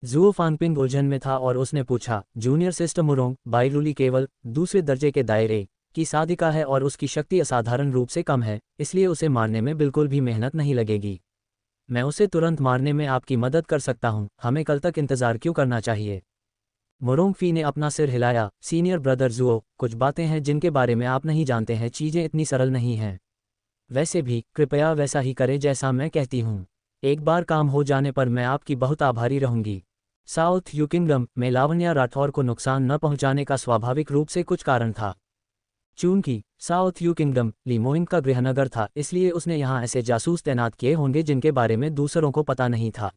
जुओ फानपिंग उलझन में था और उसने पूछा, जूनियर सिस्टर मुरोंग, बाईरुली केवल दूसरे दर्जे के दायरे की साधिका है और उसकी शक्ति असाधारण रूप से कम है, इसलिए उसे मारने में बिल्कुल भी मेहनत नहीं लगेगी। मैं उसे तुरंत मारने में आपकी मदद कर सकता हूँ, हमें कल तक इंतजार क्यों करना चाहिए? मोरोंगफी ने अपना सिर हिलाया। सीनियर ब्रदर जुओ, कुछ बातें हैं जिनके बारे में आप नहीं जानते हैं, चीज़ें इतनी सरल नहीं हैं। वैसे भी कृपया वैसा ही करें जैसा मैं कहती हूँ। एक बार काम हो जाने पर मैं आपकी बहुत आभारी रहूंगी। साउथ यू किंगडम में लावण्या राठौर को नुकसान न पहुंचाने का स्वाभाविक रूप से कुछ कारण था। चूंकि साउथ यू किंगडम लीमोइंग का गृहनगर था, इसलिए उसने यहाँ ऐसे जासूस तैनात किए होंगे जिनके बारे में दूसरों को पता नहीं था।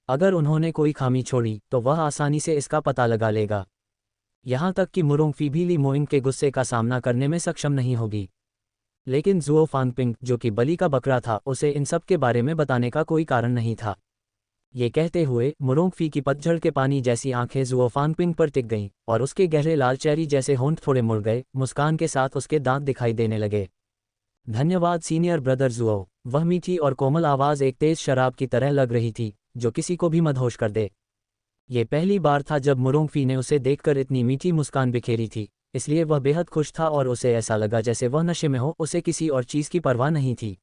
अगर उन्होंने कोई खामी छोड़ी तो वह आसानी से इसका पता लगा लेगा। यहाँ तक कि मुरोंगफी भी लीमोइंग के गुस्से का सामना करने में सक्षम नहीं होगी। लेकिन जुओ फानपिंग, जो कि बलि का बकरा था, उसे इन सब के बारे में बताने का कोई कारण नहीं था। ये कहते हुए मुरोंगफी की पतझड़ के पानी जैसी आंखें जुओ फानपिंग पर टिक गईं और उसके गहरे लाल चेरी जैसे होंठ थोड़े मुड़ गए। मुस्कान के साथ उसके दांत दिखाई देने लगे। धन्यवाद सीनियर ब्रदर जुओ। वह मीठी और कोमल आवाज़ एक तेज शराब की तरह लग रही थी, जो किसी को भी मदहोश कर दे। ये पहली बार था जब मुरोंगफी ने उसे देखकर इतनी मीठी मुस्कान बिखेरी थी, इसलिए वह बेहद खुश था और उसे ऐसा लगा जैसे वह नशे में हो। उसे किसी और चीज़ की परवाह नहीं थी।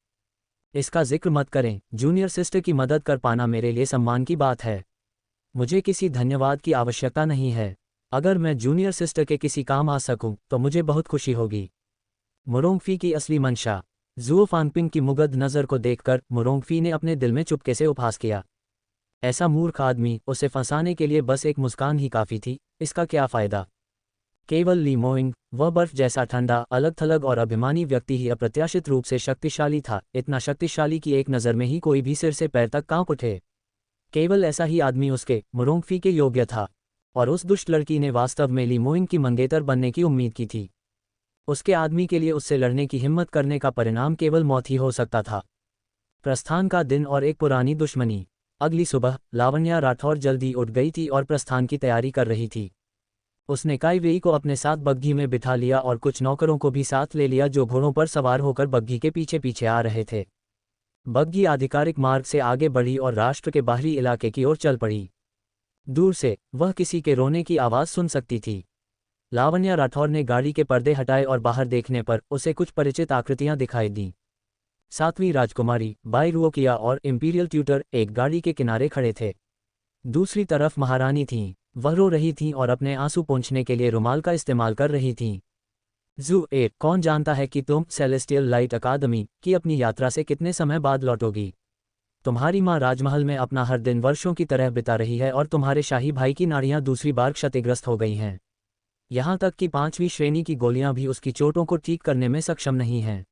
इसका जिक्र मत करें, जूनियर सिस्टर की मदद कर पाना मेरे लिए सम्मान की बात है। मुझे किसी धन्यवाद की आवश्यकता नहीं है। अगर मैं जूनियर सिस्टर के किसी काम आ सकूं तो मुझे बहुत खुशी होगी। मुरोंगफी की असली मंशा। जुओ फानपिंग की मुग्ध नज़र को देखकर मुरोंगफी ने अपने दिल में चुपके से उपहास किया। ऐसा मूर्ख आदमी, उसे फंसाने के लिए बस एक मुस्कान ही काफ़ी थी। इसका क्या फ़ायदा? केवल लीमोइंग, वह बर्फ जैसा ठंडा, अलग थलग और अभिमानी व्यक्ति ही अप्रत्याशित रूप से शक्तिशाली था, इतना शक्तिशाली कि एक नज़र में ही कोई भी सिर से पैर तक कांप उठे। केवल ऐसा ही आदमी उसके, मुरोंगफी के योग्य था। और उस दुष्ट लड़की ने वास्तव में लीमोइंग की मंगेतर बनने की उम्मीद की थी। उसके आदमी के लिए उससे लड़ने की हिम्मत करने का परिणाम केवल मौत ही हो सकता था। प्रस्थान का दिन और एक पुरानी दुश्मनी। अगली सुबह लावण्या राठौर जल्दी उठ गई थी और प्रस्थान की तैयारी कर रही थी। उसने काईवेई को अपने साथ बग्घी में बिठा लिया और कुछ नौकरों को भी साथ ले लिया जो घोड़ों पर सवार होकर बग्घी के पीछे पीछे आ रहे थे। बग्घी आधिकारिक मार्ग से आगे बढ़ी और राष्ट्र के बाहरी इलाके की ओर चल पड़ी। दूर से वह किसी के रोने की आवाज़ सुन सकती थी। लावण्या राठौर ने गाड़ी के पर्दे हटाए और बाहर देखने पर उसे कुछ परिचित आकृतियां दिखाई दीं। सातवीं राजकुमारी बाईरुओकिया और इंपीरियल ट्यूटर एक गाड़ी के किनारे खड़े थे। दूसरी तरफ महारानी थीं। वह रो रही थीं और अपने आंसू पोंछने के लिए रुमाल का इस्तेमाल कर रही थीं। कौन जानता है कि तुम सेलेस्टियल लाइट अकादमी की अपनी यात्रा से कितने समय बाद लौटोगी? तुम्हारी माँ राजमहल में अपना हर दिन वर्षों की तरह बिता रही है और तुम्हारे शाही भाई की नाड़ियाँ दूसरी बार क्षतिग्रस्त हो गई हैं। यहाँ तक कि 5वीं श्रेणी की गोलियां भी उसकी चोटों को ठीक करने में सक्षम नहीं हैं।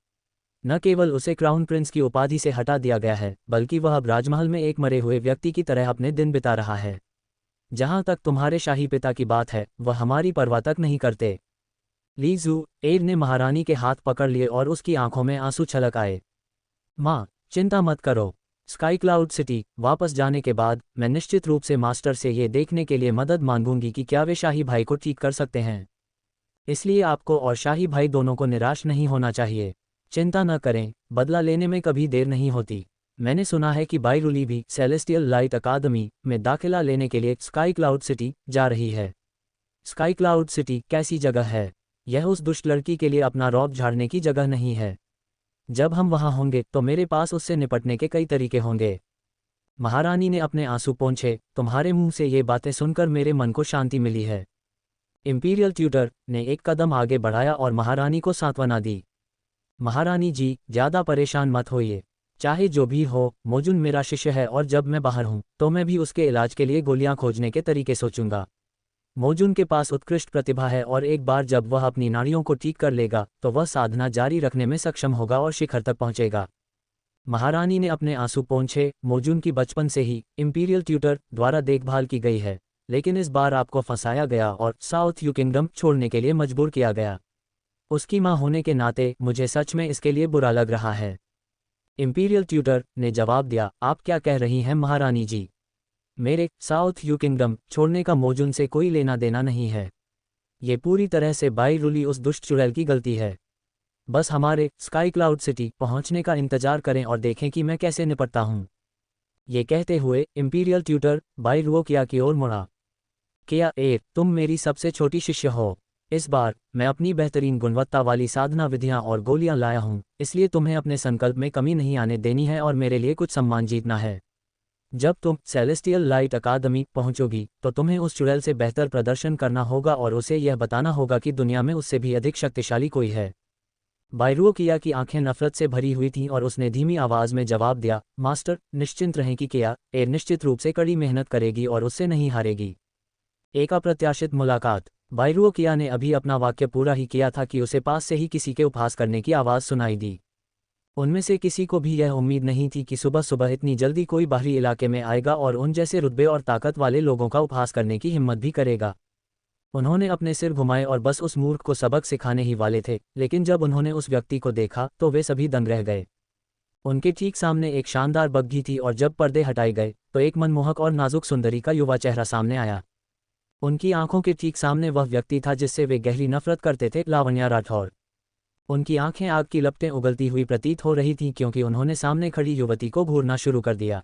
न केवल उसे क्राउन प्रिंस की उपाधि से हटा दिया गया है, बल्कि वह अब राजमहल में एक मरे हुए व्यक्ति की तरह अपने दिन बिता रहा है। जहाँ तक तुम्हारे शाही पिता की बात है, वह हमारी परवाह तक नहीं करते। ली जू एड ने महारानी के हाथ पकड़ लिए और उसकी आंखों में आंसू छलक आए। माँ, चिंता मत करो। स्काई क्लाउड सिटी वापस जाने के बाद मैं निश्चित रूप से मास्टर से ये देखने के लिए मदद मांगूंगी कि क्या वे शाही भाई को ठीक कर सकते हैं। इसलिए आपको और शाही भाई दोनों को निराश नहीं होना चाहिए। चिंता न करें, बदला लेने में कभी देर नहीं होती। मैंने सुना है कि बाईरुली भी सेलेस्टियल लाइट अकादमी में दाखिला लेने के लिए स्काई क्लाउड सिटी जा रही है। स्काई क्लाउड सिटी कैसी जगह है? यह उस दुष्ट लड़की के लिए अपना रौब झाड़ने की जगह नहीं है। जब हम वहां होंगे तो मेरे पास उससे निपटने के कई तरीके होंगे। महारानी ने अपने आंसू पोंछे। तुम्हारे मुंह से ये बातें सुनकर मेरे मन को शांति मिली है। इंपीरियल ट्यूटर ने एक कदम आगे बढ़ाया और महारानी को सांत्वना दी। महारानी जी, ज़्यादा परेशान मत होइए। चाहे जो भी हो, मोजुन मेरा शिष्य है और जब मैं बाहर हूँ तो मैं भी उसके इलाज के लिए गोलियां खोजने के तरीके सोचूंगा। मोजुन के पास उत्कृष्ट प्रतिभा है और एक बार जब वह अपनी नाड़ियों को ठीक कर लेगा तो वह साधना जारी रखने में सक्षम होगा और शिखर तक पहुंचेगा। महारानी ने अपने आंसू पोंछे। मोजुन की बचपन से ही इंपीरियल ट्यूटर द्वारा देखभाल की गई है, लेकिन इस बार आपको फंसाया गया और साउथ यू किंगडम छोड़ने के लिए मजबूर किया गया। उसकी मां होने के नाते मुझे सच में इसके लिए बुरा लग रहा है। इंपीरियल ट्यूटर ने जवाब दिया। आप क्या कह रही हैं महारानी जी? मेरे साउथ यू किंगडम छोड़ने का मोजुन से कोई लेना देना नहीं है। ये पूरी तरह से बाईरुली उस दुष्ट चुड़ैल की गलती है। बस हमारे स्काई क्लाउड सिटी पहुंचने का इंतजार करें और देखें कि मैं कैसे निपटता हूं। ये कहते हुए इंपीरियल ट्यूटर बाई रुओ किया की ओर मुड़ा। किया तुम मेरी सबसे छोटी शिष्य हो। इस बार मैं अपनी बेहतरीन गुणवत्ता वाली साधना विधियां और गोलियां लाया हूं, इसलिए तुम्हें अपने संकल्प में कमी नहीं आने देनी है और मेरे लिए कुछ सम्मान जीतना है। जब तुम सेलेस्टियल लाइट अकादमी पहुंचोगी तो तुम्हें उस चुड़ैल से बेहतर प्रदर्शन करना होगा और उसे यह बताना होगा कि दुनिया में उससे भी अधिक शक्तिशाली कोई है। बायरुओ किया की आंखें नफरत से भरी हुई थीं और उसने धीमी आवाज में जवाब दिया, मास्टर निश्चिंत रहें कि किया निश्चित रूप से कड़ी मेहनत करेगी और उससे नहीं हारेगी। एक अप्रत्याशित मुलाकात। बायरुओ किया ने अभी अपना वाक्य पूरा ही किया था कि उसे पास से ही किसी के उपहास करने की आवाज़ सुनाई दी। उनमें से किसी को भी यह उम्मीद नहीं थी कि सुबह सुबह इतनी जल्दी कोई बाहरी इलाके में आएगा और उन जैसे रुतबे और ताकत वाले लोगों का उपहास करने की हिम्मत भी करेगा। उन्होंने अपने सिर घुमाए और बस उस मूर्ख को सबक सिखाने ही वाले थे, लेकिन जब उन्होंने उस व्यक्ति को देखा तो वे सभी दंग रह गए। उनके ठीक सामने एक शानदार बग्घी थी और जब पर्दे हटाए गए तो एक मनमोहक और नाजुक सुंदरी का युवा चेहरा सामने आया। उनकी आंखों के ठीक सामने वह व्यक्ति था जिससे वे गहरी नफरत करते थे, लावण्या राठौर। उनकी आंखें आग की लपटें उगलती हुई प्रतीत हो रही थीं क्योंकि उन्होंने सामने खड़ी युवती को घूरना शुरू कर दिया।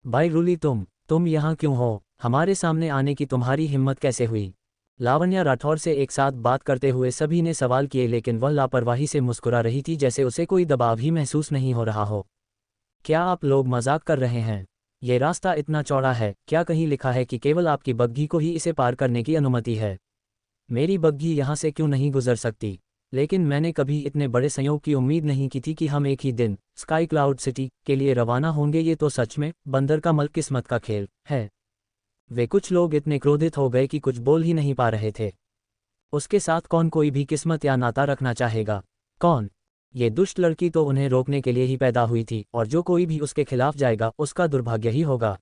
बाई रूली, तुम यहाँ क्यों हो? हमारे सामने आने की तुम्हारी हिम्मत कैसे हुई? लावण्या राठौर से एक साथ बात करते हुए सभी ने सवाल किए, लेकिन वह लापरवाही से मुस्कुरा रही थी जैसे उसे कोई दबाव ही महसूस नहीं हो रहा हो। क्या आप लोग मजाक कर रहे हैं? ये रास्ता इतना चौड़ा है, क्या कहीं लिखा है कि केवल आपकी बग्घी को ही इसे पार करने की अनुमति है? मेरी बग्घी यहाँ से क्यों नहीं गुजर सकती? लेकिन मैंने कभी इतने बड़े संयोग की उम्मीद नहीं की थी कि हम एक ही दिन स्काई क्लाउड सिटी के लिए रवाना होंगे। ये तो सच में बंदर का मल किस्मत का खेल है। वे कुछ लोग इतने क्रोधित हो गए कि कुछ बोल ही नहीं पा रहे थे। उसके साथ कौन कोई भी किस्मत या नाता रखना चाहेगा? कौन? ये दुष्ट लड़की तो उन्हें रोकने के लिए ही पैदा हुई थी और जो कोई भी उसके खिलाफ जाएगा उसका दुर्भाग्य ही होगा।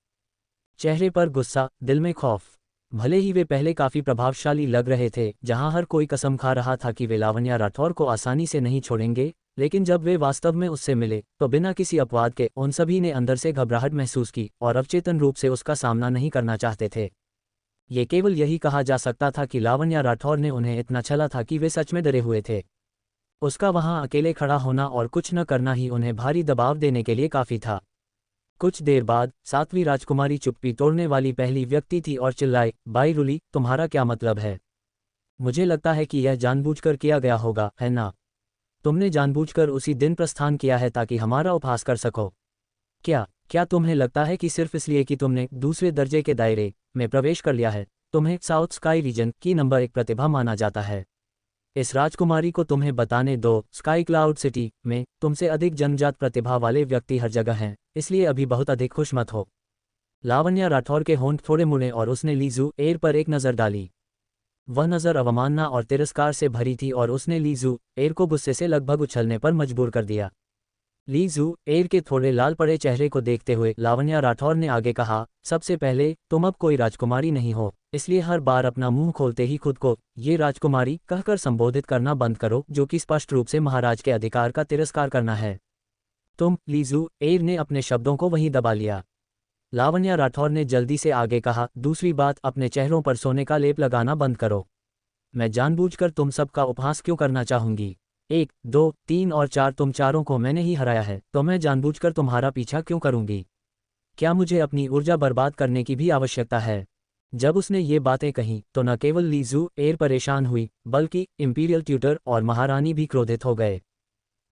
चेहरे पर गुस्सा, दिल में खौफ। भले ही वे पहले काफी प्रभावशाली लग रहे थे, जहां हर कोई कसम खा रहा था कि वे लावण्या राठौर को आसानी से नहीं छोड़ेंगे, लेकिन जब वे वास्तव में उससे मिले तो बिना किसी अपवाद के उन सभी ने अंदर से घबराहट महसूस की और अवचेतन रूप से उसका सामना नहीं करना चाहते थे। ये केवल यही कहा जा सकता था कि लावण्या राठौर ने उन्हें इतना छला था कि वे सच में डरे हुए थे। उसका वहां अकेले खड़ा होना और कुछ न करना ही उन्हें भारी दबाव देने के लिए काफी था। कुछ देर बाद सातवीं राजकुमारी चुप्पी तोड़ने वाली पहली व्यक्ति थी और चिल्लाई, बाई रूली, तुम्हारा क्या मतलब है? मुझे लगता है कि यह जानबूझकर किया गया होगा, है ना? तुमने जानबूझकर उसी दिन प्रस्थान किया है ताकि हमारा उपहास कर सको। क्या तुम्हें लगता है कि सिर्फ इसलिए कि तुमने दूसरे दर्जे के दायरे में प्रवेश कर लिया है, तुम्हें साउथ स्काई रीजन की नंबर 1 प्रतिभा माना जाता है? इस राजकुमारी को तुम्हें बताने दो, स्काई क्लाउड सिटी में तुमसे अधिक जन्मजात प्रतिभा वाले व्यक्ति हर जगह हैं, इसलिए अभी बहुत अधिक खुश मत हो। लावण्या राठौर के होंठ थोड़े मुड़े और उसने लीजू एयर पर एक नज़र डाली। वह नज़र अवमानना और तिरस्कार से भरी थी और उसने लीजू एयर को गुस्से से लगभग उछलने पर मजबूर कर दिया। लीजू एयर के थोड़े लाल पड़े चेहरे को देखते हुए लावण्या राठौर ने आगे कहा, सबसे पहले तुम अब कोई राजकुमारी नहीं हो, इसलिए हर बार अपना मुंह खोलते ही खुद को ये राजकुमारी कहकर संबोधित करना बंद करो, जो कि स्पष्ट रूप से महाराज के अधिकार का तिरस्कार करना है। तुम, लीजू एयर ने अपने शब्दों को वहीं दबा लिया। लावण्या राठौर ने जल्दी से आगे कहा, दूसरी बात, अपने चेहरों पर सोने का लेप लगाना बंद करो। मैं जानबूझकर तुम सबका उपहास क्यों करना चाहूंगी? 1, 2, 3 और 4, तुम चारों को मैंने ही हराया है, तो मैं जानबूझकर तुम्हारा पीछा क्यों करूंगी? क्या मुझे अपनी ऊर्जा बर्बाद करने की भी आवश्यकता है? जब उसने ये बातें कहीं तो न केवल लीजू एयर परेशान हुई, बल्कि इंपीरियल ट्यूटर और महारानी भी क्रोधित हो गए।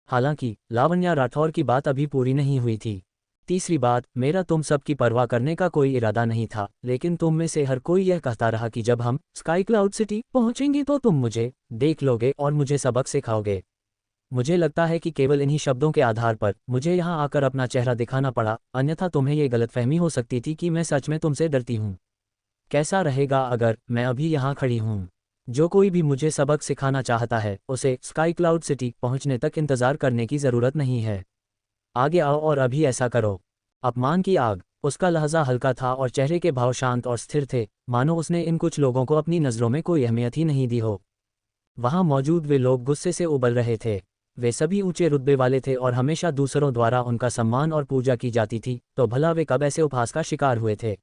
हालांकि लावण्या राठौर की बात अभी पूरी नहीं हुई थी। तीसरी बात, मेरा तुम सब की परवाह करने का कोई इरादा नहीं था, लेकिन तुम में से हर कोई यह कहता रहा कि जब हम स्काई क्लाउड सिटी पहुंचेंगे तो तुम मुझे देख लोगे और मुझे सबक सिखाओगे। मुझे लगता है कि केवल इन्हीं शब्दों के आधार पर मुझे यहाँ आकर अपना चेहरा दिखाना पड़ा, अन्यथा तुम्हें ये गलतफहमी हो सकती थी कि मैं सच में तुमसे डरती हूँ। कैसा रहेगा अगर मैं अभी यहाँ खड़ी हूँ? जो कोई भी मुझे सबक सिखाना चाहता है उसे स्काई क्लाउड सिटी पहुँचने तक इंतजार करने की ज़रूरत नहीं है। आगे आओ और अभी ऐसा करो। अपमान की आग। उसका लहजा हल्का था और चेहरे के भाव शांत और स्थिर थे, मानो उसने इन कुछ लोगों को अपनी नज़रों में कोई अहमियत ही नहीं दी हो। वहाँ मौजूद वे लोग गुस्से से उबल रहे थे। वे सभी ऊंचे रुतबे वाले थे और हमेशा दूसरों द्वारा उनका सम्मान और पूजा की जाती थी, तो भला वे कब ऐसे उपहास का शिकार हुए थे?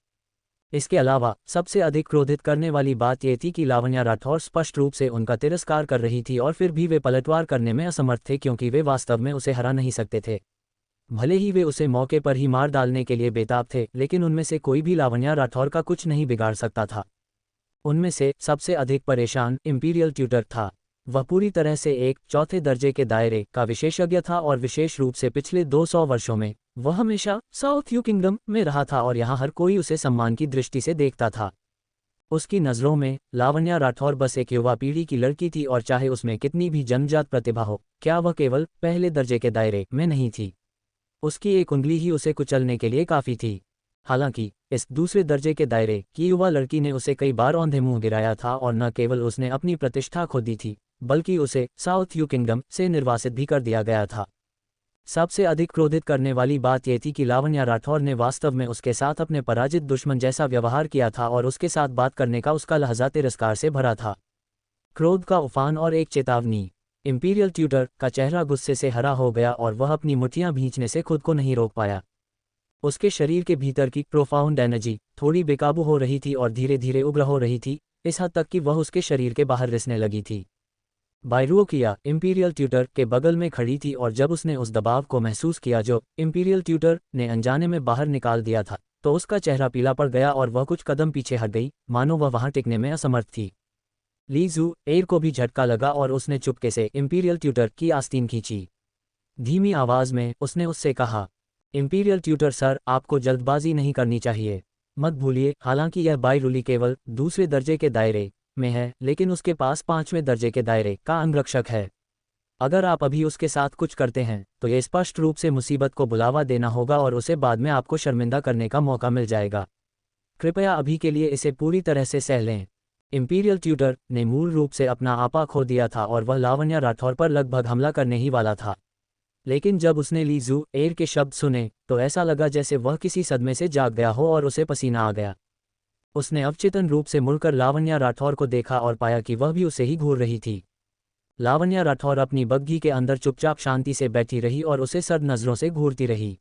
इसके अलावा सबसे अधिक क्रोधित करने वाली बात यह थी कि लावण्या राठौर स्पष्ट रूप से उनका तिरस्कार कर रही थी और फिर भी वे पलटवार करने में असमर्थ थे क्योंकि वे वास्तव में उसे हरा नहीं सकते थे। भले ही वे उसे मौके पर ही मार डालने के लिए बेताब थे, लेकिन उनमें से कोई भी लावण्या राठौर का कुछ नहीं बिगाड़ सकता था। उनमें से सबसे अधिक परेशान इंपीरियल ट्यूटर था। वह पूरी तरह से एक चौथे दर्जे के दायरे का विशेषज्ञ था और विशेष रूप से पिछले 200 वर्षों में वह हमेशा साउथ यू किंगडम में रहा था और यहाँ हर कोई उसे सम्मान की दृष्टि से देखता था। उसकी नज़रों में लावण्या राठौर बस एक युवा पीढ़ी की लड़की थी और चाहे उसमें कितनी भी जन्मजात प्रतिभा हो, क्या वह केवल पहले दर्जे के दायरे में नहीं थी। उसकी एक उंगली ही उसे कुचलने के लिए काफ़ी थी। हालांकि इस दूसरे दर्जे के दायरे की युवा लड़की ने उसे कई बार औंधे मुंह गिराया था और न केवल उसने अपनी प्रतिष्ठा खो दी थी, बल्कि उसे साउथ यू किंगडम से निर्वासित भी कर दिया गया था। सबसे अधिक क्रोधित करने वाली बात यह थी कि लावण्या राठौर ने वास्तव में उसके साथ अपने पराजित दुश्मन जैसा व्यवहार किया था और उसके साथ बात करने का उसका लहजा तिरस्कार से भरा था। क्रोध का उफान और एक चेतावनी। इंपीरियल ट्यूटर का चेहरा गुस्से से हरा हो गया और वह अपनी मुट्ठियां भींचने से खुद को नहीं रोक पाया। उसके शरीर के भीतर की प्रोफाउंड एनर्जी थोड़ी बेकाबू हो रही थी और धीरे धीरे उग्र हो रही थी, इस हद तक कि वह उसके शरीर के बाहर रिसने लगी थी। बायरूओकिया इंपीरियल ट्यूटर के बगल में खड़ी थी और जब उसने उस दबाव को महसूस किया जो इंपीरियल ट्यूटर ने अनजाने में बाहर निकाल दिया था, तो उसका चेहरा पीला पड़ गया और वह कुछ कदम पीछे हट गई, मानो वह वहां टिकने में असमर्थ थी। ली जू एयर को भी झटका लगा और उसने चुपके से इंपीरियल ट्यूटर की आस्तीन खींची। धीमी आवाज में उसने उससे कहा, इंपीरियल ट्यूटर सर, आपको जल्दबाजी नहीं करनी चाहिए। मत भूलिए, हालांकि यह बायरूली केवल दूसरे दर्जे के दायरे में है, लेकिन उसके पास 5वें दर्जे के दायरे का अंगरक्षक है। अगर आप अभी उसके साथ कुछ करते हैं तो यह स्पष्ट रूप से मुसीबत को बुलावा देना होगा और उसे बाद में आपको शर्मिंदा करने का मौका मिल जाएगा। कृपया अभी के लिए इसे पूरी तरह से सह लें। इंपीरियल ट्यूटर ने मूल रूप से अपना आपा खो दिया था और वह लावण्या राठौर पर लगभग हमला करने ही वाला था, लेकिन जब उसने ली जू एयर के शब्द सुने तो ऐसा लगा जैसे वह किसी सदमे से जाग गया हो और उसे पसीना आ गया। उसने अवचेतन रूप से मुड़कर लावण्या राठौर को देखा और पाया कि वह भी उसे ही घूर रही थी। लावण्या राठौर अपनी बग्घी के अंदर चुपचाप शांति से बैठी रही और उसे सर्द नजरों से घूरती रही।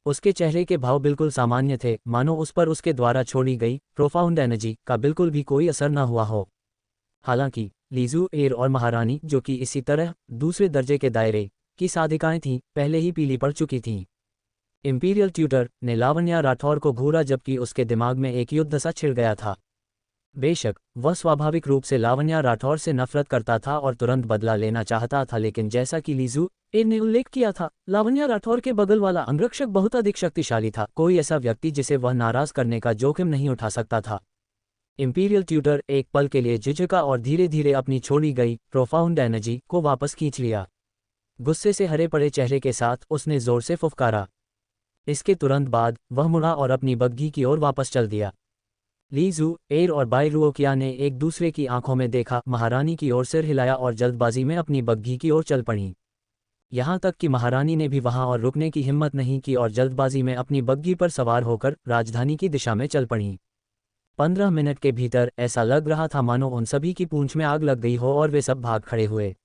उसके चेहरे के भाव बिल्कुल सामान्य थे, मानो उस पर उसके द्वारा छोड़ी गई प्रोफाउंड एनर्जी का बिल्कुल भी कोई असर न हुआ हो। हालांकि लीजू एयर और महारानी, जो कि इसी तरह दूसरे दर्जे के दायरे की साधिकाएं थीं, पहले ही पीली पड़ चुकी थीं। इंपीरियल ट्यूटर ने लावण्या राठौर को घूरा जबकि उसके दिमाग में एक युद्ध सा छिड़ गया था। बेशक वह स्वाभाविक रूप से लावण्या राठौर से नफरत करता था और तुरंत बदला लेना चाहता था, लेकिन जैसा कि लीजू एयर ने उल्लेख किया था, लावण्या राठौर के बगल वाला अंगरक्षक बहुत अधिक शक्तिशाली था, कोई ऐसा व्यक्ति जिसे वह नाराज करने का जोखिम नहीं उठा सकता था। इंपीरियल ट्यूटर एक पल के लिए झिझका और धीरे धीरे अपनी छोड़ी गई प्रोफाउंड एनर्जी को वापस खींच लिया। गुस्से से हरे पड़े चेहरे के साथ उसने जोर से फुफकारा। इसके तुरंत बाद वह मुड़ा और अपनी बग्घी की ओर वापस चल दिया। ली जू एयर और बायरूओकिया ने एक दूसरे की आंखों में देखा, महारानी की ओर सिर हिलाया और जल्दबाजी में अपनी बग्घी की ओर चल पड़ी। यहाँ तक कि महारानी ने भी वहां और रुकने की हिम्मत नहीं की और जल्दबाजी में अपनी बग्घी पर सवार होकर राजधानी की दिशा में चल पड़ी। 15 मिनट के भीतर ऐसा लग रहा था मानो उन सभी की पूंछ में आग लग गई हो और वे सब भाग खड़े हुए।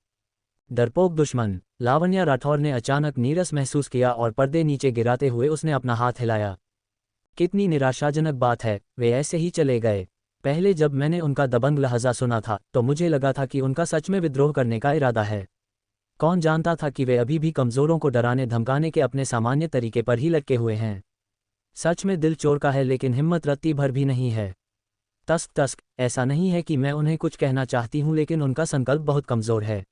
डरपोक दुश्मन। लावण्या राठौर ने अचानक नीरस महसूस किया और पर्दे नीचे गिराते हुए उसने अपना हाथ हिलाया। कितनी निराशाजनक बात है, वे ऐसे ही चले गए। पहले जब मैंने उनका दबंग लहजा सुना था तो मुझे लगा था कि उनका सच में विद्रोह करने का इरादा है। कौन जानता था कि वे अभी भी कमजोरों को डराने धमकाने के अपने सामान्य तरीके पर ही लटके हुए हैं। सच में दिल चोर का है, लेकिन हिम्मत रत्ती भर भी नहीं है। तस्क तस्क, ऐसा नहीं है कि मैं उन्हें कुछ कहना चाहती हूँ, लेकिन उनका संकल्प बहुत कमजोर है।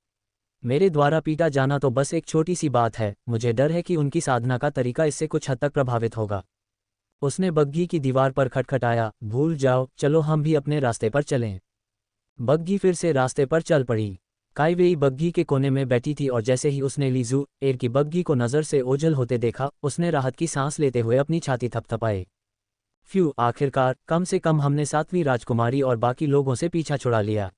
मेरे द्वारा पीटा जाना तो बस एक छोटी सी बात है, मुझे डर है कि उनकी साधना का तरीका इससे कुछ हद तक प्रभावित होगा। उसने बग्घी की दीवार पर खटखटाया। भूल जाओ, चलो हम भी अपने रास्ते पर चलें। बग्घी फिर से रास्ते पर चल पड़ी। काइवेई बग्घी के कोने में बैठी थी और जैसे ही उसने लीजू एयर की बग्घी को नज़र से ओझल होते देखा, उसने राहत की सांस लेते हुए अपनी छाती थपथपाए। फ्यू, आखिरकार, कम से कम हमने 7वीं राजकुमारी और बाकी लोगों से पीछा छुड़ा लिया।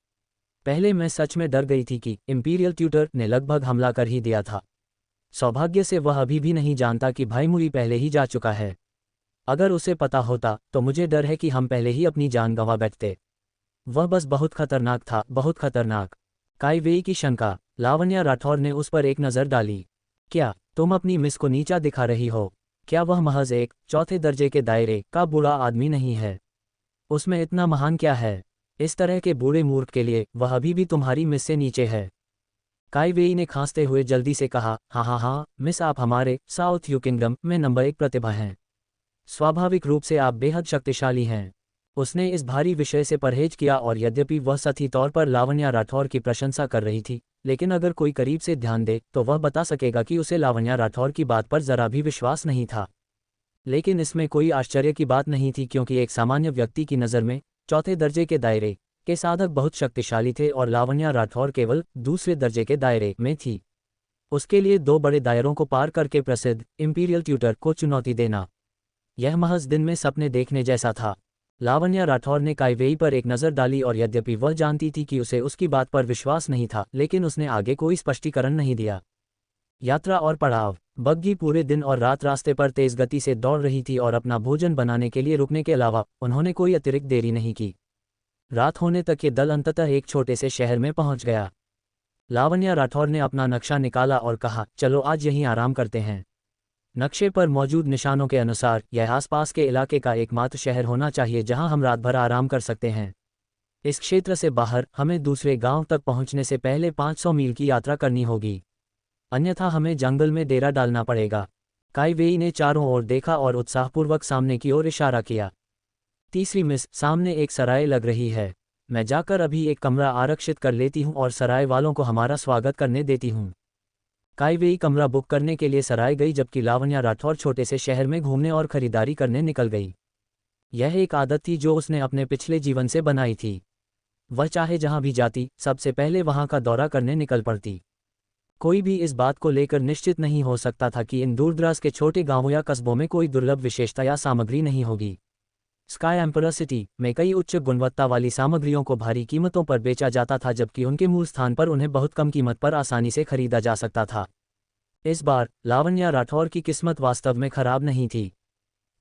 पहले मैं सच में डर गई थी कि इंपीरियल ट्यूटर ने लगभग हमला कर ही दिया था। सौभाग्य से वह अभी भी नहीं जानता कि भाई मुरी पहले ही जा चुका है। अगर उसे पता होता तो मुझे डर है कि हम पहले ही अपनी जान गंवा बैठते। वह बस बहुत खतरनाक था, बहुत खतरनाक। काइवेई की शंका। लावण्या राठौर ने उस पर एक नज़र डाली। क्या तुम अपनी मिस को नीचा दिखा रही हो? क्या वह महज एक चौथे दर्जे के दायरे का बूढ़ा आदमी नहीं है? उसमें इतना महान क्या है? इस तरह के बूढ़े मूर्ख के लिए वह अभी भी तुम्हारी मिस से नीचे है। काई वेई ने खांसते हुए जल्दी से कहा, हाँ हाँ हाँ मिस, आप हमारे साउथ यू किंगडम में नंबर 1 प्रतिभा हैं। स्वाभाविक रूप से आप बेहद शक्तिशाली हैं। उसने इस भारी विषय से परहेज किया और यद्यपि वह सतही तौर पर लावण्या राठौर की प्रशंसा कर रही थी, लेकिन अगर कोई करीब से ध्यान दे तो वह बता सकेगा कि उसे लावण्या राठौर की बात पर जरा भी विश्वास नहीं था। लेकिन इसमें कोई आश्चर्य की बात नहीं थी, क्योंकि एक सामान्य व्यक्ति की नज़र में चौथे दर्जे के दायरे के साधक बहुत शक्तिशाली थे और लावण्या राठौर केवल दूसरे दर्जे के दायरे में थी। उसके लिए 2 बड़े दायरों को पार करके प्रसिद्ध इंपीरियल ट्यूटर को चुनौती देना, यह महज दिन में सपने देखने जैसा था। लावण्या राठौर ने काई वेई पर एक नज़र डाली और यद्यपि वह जानती थी कि उसे उसकी बात पर विश्वास नहीं था, लेकिन उसने आगे कोई स्पष्टीकरण नहीं दिया। यात्रा और पड़ाव। बग्घी पूरे दिन और रात रास्ते पर तेज गति से दौड़ रही थी और अपना भोजन बनाने के लिए रुकने के अलावा उन्होंने कोई अतिरिक्त देरी नहीं की। रात होने तक ये दल अंततः एक छोटे से शहर में पहुंच गया। लावण्या राठौर ने अपना नक्शा निकाला और कहा, चलो आज यहीं आराम करते हैं। नक्शे पर मौजूद निशानों के अनुसार यह आसपास के इलाके का एकमात्र शहर होना चाहिए जहां हम रात भर आराम कर सकते हैं। इस क्षेत्र से बाहर हमें दूसरे गांव तक पहुंचने से पहले 500 मील की यात्रा करनी होगी, अन्यथा हमें जंगल में डेरा डालना पड़ेगा। काई वेई ने चारों ओर देखा और उत्साहपूर्वक सामने की ओर इशारा किया। तीसरी मिस, सामने एक सराय लग रही है। मैं जाकर अभी एक कमरा आरक्षित कर लेती हूँ और सराय वालों को हमारा स्वागत करने देती हूँ। काई वेई कमरा बुक करने के लिए सराय गई, जबकि लावण्या राठौर छोटे से शहर में घूमने और खरीदारी करने निकल गई। यह एक आदत थी जो उसने अपने पिछले जीवन से बनाई थी। वह चाहे जहां भी जाती, सबसे पहले वहां का दौरा करने निकल पड़ती। कोई भी इस बात को लेकर निश्चित नहीं हो सकता था कि इन दूरदराज के छोटे गांवों या कस्बों में कोई दुर्लभ विशेषता या सामग्री नहीं होगी। स्काई एम्परर सिटी में कई उच्च गुणवत्ता वाली सामग्रियों को भारी कीमतों पर बेचा जाता था, जबकि उनके मूल स्थान पर उन्हें बहुत कम कीमत पर आसानी से खरीदा जा सकता था। इस बार लावण्या राठौर की किस्मत वास्तव में खराब नहीं थी।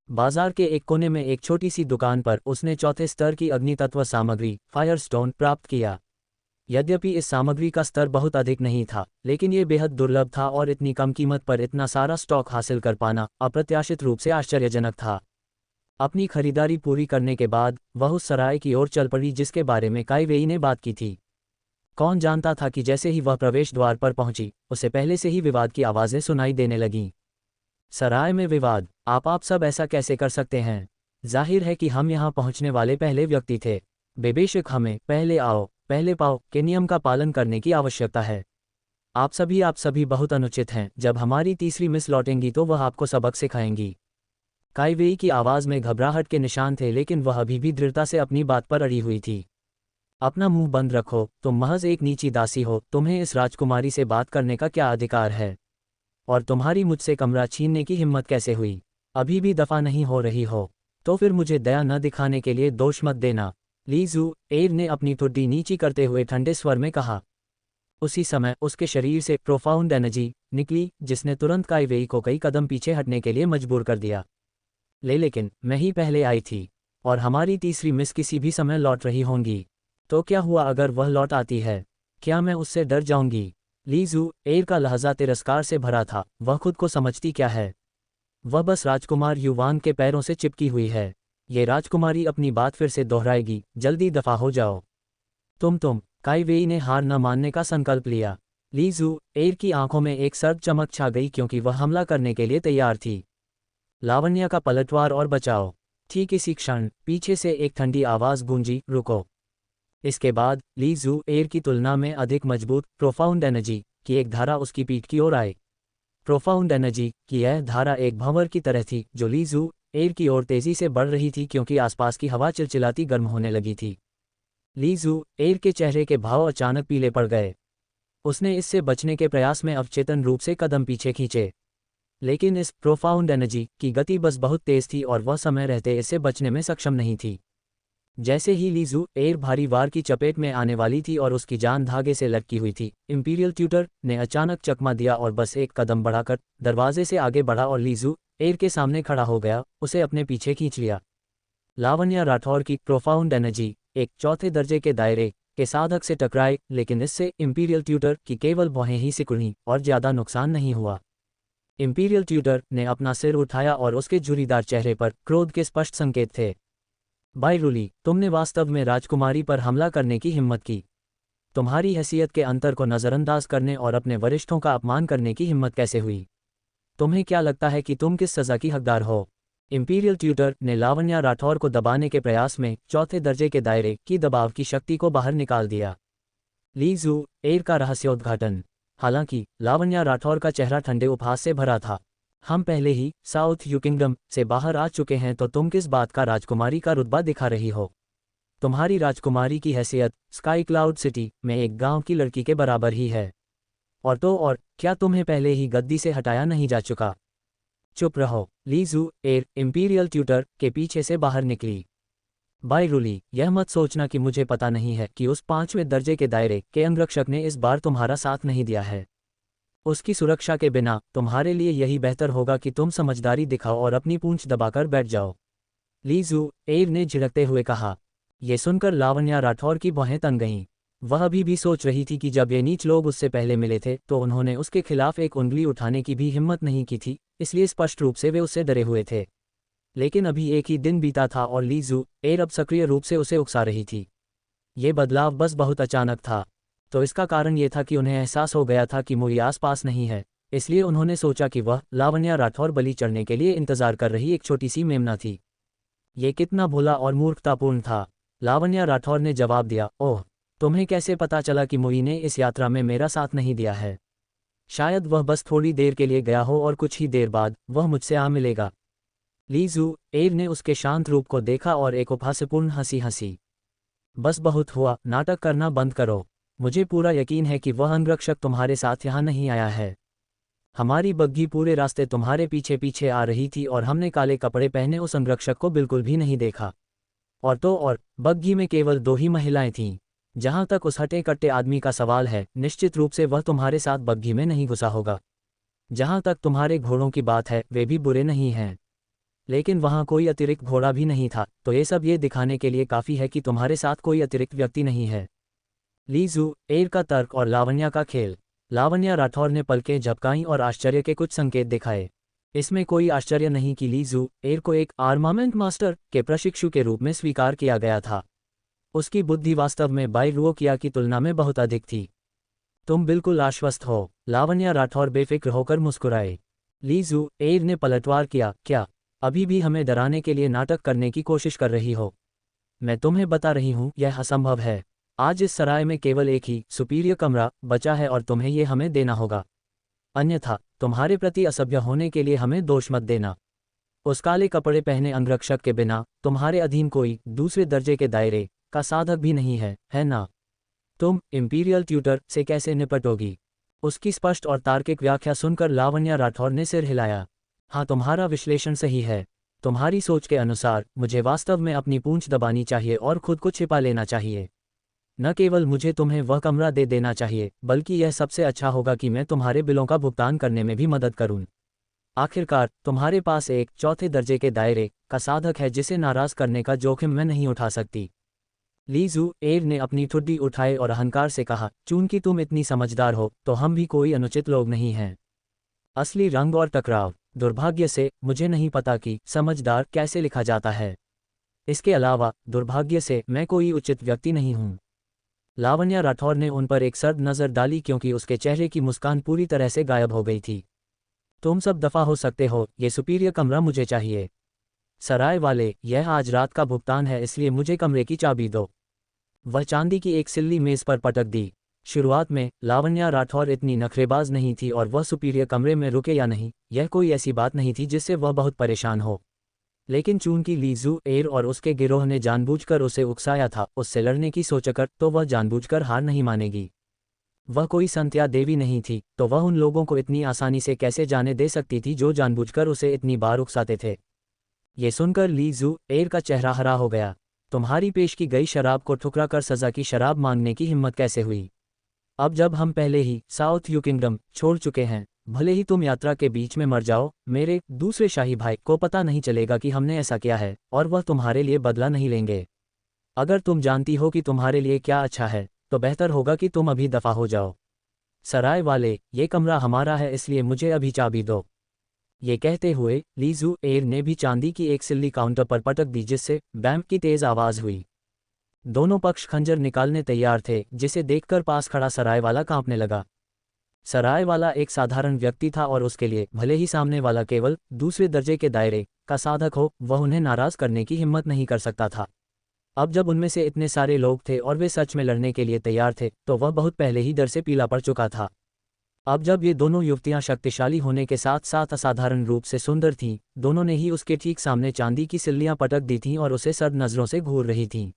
बाजार के एक कोने में एक छोटी सी दुकान पर उसने चौथे स्तर की अग्नितत्व सामग्री फायरस्टोन प्राप्त किया। यद्यपि इस सामग्री का स्तर बहुत अधिक नहीं था, लेकिन ये बेहद दुर्लभ था और इतनी कम कीमत पर इतना सारा स्टॉक हासिल कर पाना अप्रत्याशित रूप से आश्चर्यजनक था। अपनी खरीदारी पूरी करने के बाद वह उस सराय की ओर चल पड़ी जिसके बारे में काई वेई ने बात की थी। कौन जानता था कि जैसे ही वह प्रवेश द्वार पर पहुंची, उसे पहले से ही विवाद की आवाज़ें सुनाई देने लगीं। सराय में विवाद? आप सब ऐसा कैसे कर सकते हैं? जाहिर है कि हम यहाँ पहुँचने वाले पहले व्यक्ति थे। बेशक हमें पहले आओ पहले पाओ के नियम का पालन करने की आवश्यकता है। आप सभी बहुत अनुचित हैं। जब हमारी तीसरी मिस लौटेंगी तो वह आपको सबक सिखाएंगी। काई वेई की आवाज़ में घबराहट के निशान थे, लेकिन वह अभी भी दृढ़ता से अपनी बात पर अड़ी हुई थी। अपना मुंह बंद रखो, तुम महज एक नीची दासी हो। तुम्हें इस राजकुमारी से बात करने का क्या अधिकार है? और तुम्हारी मुझसे कमरा छीनने की हिम्मत कैसे हुई? अभी भी दफा नहीं हो रही हो तो फिर मुझे दया न दिखाने के लिए दोष मत देना, ली जू एव ने अपनी ठुड्डी नीची करते हुए ठंडे स्वर में कहा। उसी समय उसके शरीर से प्रोफाउंड एनर्जी निकली, जिसने तुरंत काई वेई को कई कदम पीछे हटने के लिए मजबूर कर दिया। लेकिन मैं ही पहले आई थी और हमारी तीसरी मिस किसी भी समय लौट रही होंगी। तो क्या हुआ अगर वह लौट आती है? क्या मैं उससे डर जाऊंगी? ली जू एव का लहजा तिरस्कार से भरा था। वह खुद को समझती क्या है? वह बस राजकुमार युवान के पैरों से चिपकी हुई है। ये राजकुमारी अपनी बात फिर से दोहराएगी, जल्दी दफा हो जाओ। तुम काई वेई ने हार न मानने का संकल्प लिया। ली जू एव की आंखों में एक सर्द चमक छा गई, क्योंकि वह हमला करने के लिए तैयार थी। लावण्या का पलटवार और बचाओ। ठीक इसी क्षण पीछे से एक ठंडी आवाज़ गूंजी, रुको। इसके बाद ली जू एव की तुलना में अधिक मजबूत प्रोफाउंड एनर्जी की एक धारा उसकी पीठ की ओर आई। प्रोफाउंड एनर्जी की यह धारा एक भंवर की तरह थी जो ली जू एव की ओर तेजी से बढ़ रही थी, क्योंकि आसपास की हवा चिलचिलाती गर्म होने लगी थी। ली जू एव के चेहरे के भाव अचानक पीले पड़ गए। उसने इससे बचने के प्रयास में अवचेतन रूप से कदम पीछे खींचे, लेकिन इस प्रोफाउंड एनर्जी की गति बस बहुत तेज थी और वह समय रहते इससे बचने में सक्षम नहीं थी। जैसे ही ली जू एव भारी वार की चपेट में आने वाली थी और उसकी जान धागे से लटकी हुई थी, इंपीरियल ट्यूटर ने अचानक चकमा दिया और बस एक कदम बढ़ाकर दरवाजे से आगे बढ़ा और ली जू एव के सामने खड़ा हो गया, उसे अपने पीछे खींच लिया। लावण्या राठौर की प्रोफाउंड एनर्जी एक चौथे दर्जे के दायरे के साधक से टकराई, लेकिन इससे इंपीरियल ट्यूटर की केवल भौहें ही सिकुड़ी और ज्यादा नुकसान नहीं हुआ। इंपीरियल ट्यूटर ने अपना सिर उठाया और उसके झुर्रीदार चेहरे पर क्रोध के स्पष्ट संकेत थे। बायरूली, तुमने वास्तव में राजकुमारी पर हमला करने की हिम्मत की। तुम्हारी हैसियत के अंतर को नज़रअंदाज करने और अपने वरिष्ठों का अपमान करने की हिम्मत कैसे हुई? तुम्हें क्या लगता है कि तुम किस सज़ा की हकदार हो? इंपीरियल ट्यूटर ने लावण्या राठौर को दबाने के प्रयास में चौथे दर्जे के दायरे की दबाव की शक्ति को बाहर निकाल दिया। ली जू एयर का रहस्योद्घाटन। हालांकि लावण्या राठौर का चेहरा ठंडे उपहास से भरा था। हम पहले ही साउथ यू किंगडम से बाहर आ चुके हैं, तो तुम किस बात का राजकुमारी का रुतबा दिखा रही हो? तुम्हारी राजकुमारी की हैसियत स्काई क्लाउड सिटी में एक गांव की लड़की के बराबर ही है। और तो और, क्या तुम्हें पहले ही गद्दी से हटाया नहीं जा चुका? चुप रहो। ली जू एयर इंपीरियल ट्यूटर के पीछे से बाहर निकली। बाय रूली, यह मत सोचना कि मुझे पता नहीं है कि उस 5वें दर्जे के दायरे के अंगरक्षक ने इस बार तुम्हारा साथ नहीं दिया है। उसकी सुरक्षा के बिना तुम्हारे लिए यही बेहतर होगा कि तुम समझदारी दिखाओ और अपनी पूंछ दबाकर बैठ जाओ। ली जू एयर ने झिड़कते हुए कहा। ये सुनकर लावण्या राठौर की भौहें तन गईं। वह अभी भी सोच रही थी कि जब ये नीच लोग उससे पहले मिले थे तो उन्होंने उसके खिलाफ एक उंगली उठाने की भी हिम्मत नहीं की थी, इसलिए स्पष्ट रूप से वे उससे डरे हुए थे। लेकिन अभी एक ही दिन बीता था और ली जू एयर अब सक्रिय रूप से उसे उकसा रही थी। ये बदलाव बस बहुत अचानक था। तो इसका कारण ये था कि उन्हें एहसास हो गया था कि मोई आसपास नहीं है, इसलिए उन्होंने सोचा कि वह लावण्या राठौर बलि चढ़ने के लिए इंतजार कर रही एक छोटी सी मेमना थी। ये कितना भोला और मूर्खतापूर्ण था। लावण्या राठौर ने जवाब दिया, ओह, तुम्हें कैसे पता चला कि मोई ने इस यात्रा में मेरा साथ नहीं दिया है? शायद वह बस थोड़ी देर के लिए गया हो और कुछ ही देर बाद वह मुझसे आ मिलेगा। ली जू एयर ने उसके शांत रूप को देखा और एक उपहासपूर्ण हंसी हंसी। बस बहुत हुआ, नाटक करना बंद करो। मुझे पूरा यकीन है कि वह अंगरक्षक तुम्हारे साथ यहाँ नहीं आया है। हमारी बग्घी पूरे रास्ते तुम्हारे पीछे पीछे आ रही थी और हमने काले कपड़े पहने उस अंगरक्षक को बिल्कुल भी नहीं देखा। और तो और, बग्घी में केवल 2 ही महिलाएं थीं। जहां तक उस हटे कट्टे आदमी का सवाल है, निश्चित रूप से वह तुम्हारे साथ बग्घी में नहीं घुसा होगा। जहां तक तुम्हारे घोड़ों की बात है, वे भी बुरे नहीं हैं। लेकिन वहां कोई अतिरिक्त घोड़ा भी नहीं था, तो ये सब ये दिखाने के लिए काफ़ी है कि तुम्हारे साथ कोई अतिरिक्त व्यक्ति नहीं है। ली जू एयर का तर्क और लावण्या का खेल। लावण्या राठौर ने पलकें झपकाईं और आश्चर्य के कुछ संकेत दिखाए। इसमें कोई आश्चर्य नहीं कि ली जू एयर को एक आर्मामेंट मास्टर के प्रशिक्षु के रूप में स्वीकार किया गया था। उसकी बुद्धि वास्तव में बायरुओकिया की तुलना में बहुत अधिक थी। तुम बिल्कुल आश्वस्त हो? लावण्या राठौर बेफिक्र होकर मुस्कुराए। ली जू एयर ने पलटवार किया, क्या अभी भी हमें डराने के लिए नाटक करने की कोशिश कर रही हो? मैं तुम्हें बता रही हूं, यह असंभव है। आज इस सराय में केवल एक ही सुपीरियर कमरा बचा है और तुम्हें ये हमें देना होगा। अन्यथा तुम्हारे प्रति असभ्य होने के लिए हमें दोष मत देना। उस काले कपड़े पहने अंगरक्षक के बिना तुम्हारे अधीन कोई दूसरे दर्जे के दायरे का साधक भी नहीं है ना? तुम इंपीरियल ट्यूटर से कैसे निपटोगी? उसकी स्पष्ट और तार्किक व्याख्या सुनकर लावण्या राठौर ने सिर हिलाया। हाँ, तुम्हारा विश्लेषण सही है। तुम्हारी सोच के अनुसार मुझे वास्तव में अपनी पूंछ दबानी चाहिए और खुद को छिपा लेना चाहिए। न केवल मुझे तुम्हें वह कमरा दे देना चाहिए, बल्कि यह सबसे अच्छा होगा कि मैं तुम्हारे बिलों का भुगतान करने में भी मदद करूं। आखिरकार तुम्हारे पास एक चौथे दर्जे के दायरे का साधक है जिसे नाराज करने का जोखिम मैं नहीं उठा सकती। ली जू एयर ने अपनी ठुड्डी उठाए और अहंकार से कहा, चूंकि तुम इतनी समझदार हो तो हम भी कोई अनुचित लोग नहीं हैं। असली रंग और टकराव। दुर्भाग्य से मुझे नहीं पता कि समझदार कैसे लिखा जाता है। इसके अलावा दुर्भाग्य से मैं कोई उचित व्यक्ति नहीं हूं। लावण्या राठौर ने उन पर एक सर्द नज़र डाली क्योंकि उसके चेहरे की मुस्कान पूरी तरह से गायब हो गई थी। तुम सब दफा हो सकते हो, ये सुपीरियर कमरा मुझे चाहिए। सराय वाले, यह आज रात का भुगतान है, इसलिए मुझे कमरे की चाबी दो। वह चांदी की एक सिल्ली मेज पर पटक दी। शुरुआत में लावण्या राठौर इतनी नखरेबाज नहीं थी और वह सुपीरियर कमरे में रुके या नहीं, यह कोई ऐसी बात नहीं थी जिससे वह बहुत परेशान हो। लेकिन चूंकि ली जू एयर और उसके गिरोह ने जानबूझकर उसे उकसाया था उससे लड़ने की सोचकर, तो वह जानबूझकर हार नहीं मानेगी। वह कोई संत या देवी नहीं थी, तो वह उन लोगों को इतनी आसानी से कैसे जाने दे सकती थी जो जानबूझकर उसे इतनी बार उकसाते थे। ये सुनकर ली जू एयर का चेहरा हरा हो गया। तुम्हारी पेश की गई शराब को ठुकरा कर सजा की शराब मांगने की हिम्मत कैसे हुई? अब जब हम पहले ही साउथ यू किंगडम छोड़ चुके हैं, भले ही तुम यात्रा के बीच में मर जाओ, मेरे दूसरे शाही भाई को पता नहीं चलेगा कि हमने ऐसा किया है और वह तुम्हारे लिए बदला नहीं लेंगे। अगर तुम जानती हो कि तुम्हारे लिए क्या अच्छा है, तो बेहतर होगा कि तुम अभी दफा हो जाओ। सराय वाले, ये कमरा हमारा है, इसलिए मुझे अभी चाबी दो। ये कहते हुए ली जू एयर ने भी चांदी की एक सिल्ली काउंटर पर पटक दी जिससे बैंप की तेज आवाज हुई। दोनों पक्ष खंजर निकालने तैयार थे, जिसे देखकर पास खड़ा सराय वाला कांपने लगा। सराय वाला एक साधारण व्यक्ति था और उसके लिए भले ही सामने वाला केवल दूसरे दर्जे के दायरे का साधक हो, वह उन्हें नाराज करने की हिम्मत नहीं कर सकता था। अब जब उनमें से इतने सारे लोग थे और वे सच में लड़ने के लिए तैयार थे, तो वह बहुत पहले ही डर से पीला पड़ चुका था। अब जब ये दोनों युवतियां शक्तिशाली होने के साथ साथ असाधारण रूप से सुंदर थीं, दोनों ने ही उसके ठीक सामने चांदी की सिल्लियां पटक दी थीं और उसे सर्द नजरों से घूर रही थीं।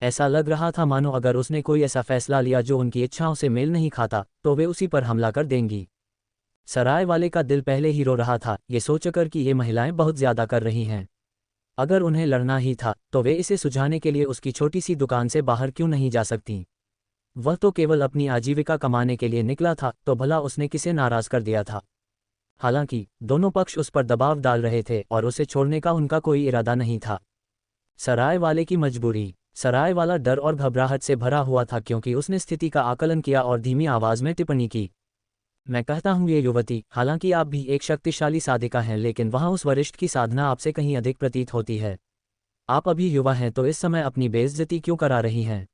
ऐसा लग रहा था मानो अगर उसने कोई ऐसा फैसला लिया जो उनकी इच्छाओं से मेल नहीं खाता, तो वे उसी पर हमला कर देंगी। सराय वाले का दिल पहले ही रो रहा था, ये सोचकर कि ये महिलाएं बहुत ज्यादा कर रही हैं। अगर उन्हें लड़ना ही था, तो वे इसे सुझाने के लिए उसकी छोटी सी दुकान से बाहर क्यों नहीं जा सकती। वह तो केवल अपनी आजीविका कमाने के लिए निकला था, तो भला उसने किसे नाराज कर दिया था। हालांकि दोनों पक्ष उस पर दबाव डाल रहे थे और उसे छोड़ने का उनका कोई इरादा नहीं था। सराय वाले की मजबूरी। सराय वाला डर और घबराहट से भरा हुआ था, क्योंकि उसने स्थिति का आकलन किया और धीमी आवाज में टिप्पणी की। मैं कहता हूं ये युवती, हालांकि आप भी एक शक्तिशाली साधिका हैं, लेकिन वहां उस वरिष्ठ की साधना आपसे कहीं अधिक प्रतीत होती है। आप अभी युवा हैं, तो इस समय अपनी बेइज्जती क्यों करा रही हैं।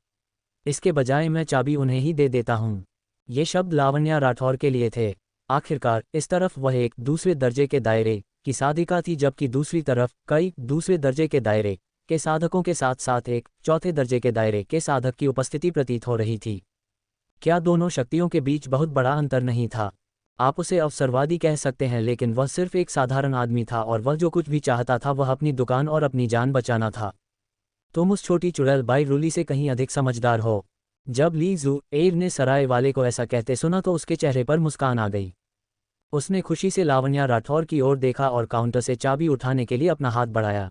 इसके बजाय मैं चाबी उन्हें ही दे देता हूं। ये शब्द लावण्या राठौर के लिए थे। आखिरकार इस तरफ वह एक दूसरे दर्जे के दायरे की साधिका थी, जबकि दूसरी तरफ कई दूसरे दर्जे के दायरे के साधकों के साथ साथ एक चौथे दर्जे के दायरे के साधक की उपस्थिति प्रतीत हो रही थी। क्या दोनों शक्तियों के बीच बहुत बड़ा अंतर नहीं था। आप उसे अवसरवादी कह सकते हैं, लेकिन वह सिर्फ एक साधारण आदमी था और वह जो कुछ भी चाहता था वह अपनी दुकान और अपनी जान बचाना था। तुम उस छोटी चुड़ैल बाई रूली से कहीं अधिक समझदार हो। जब ली जू एर ने सराय वाले को ऐसा कहते सुना तो उसके चेहरे पर मुस्कान आ गई। उसने खुशी से लावण्या राठौर की ओर देखा और काउंटर से चाबी उठाने के लिए अपना हाथ बढ़ाया।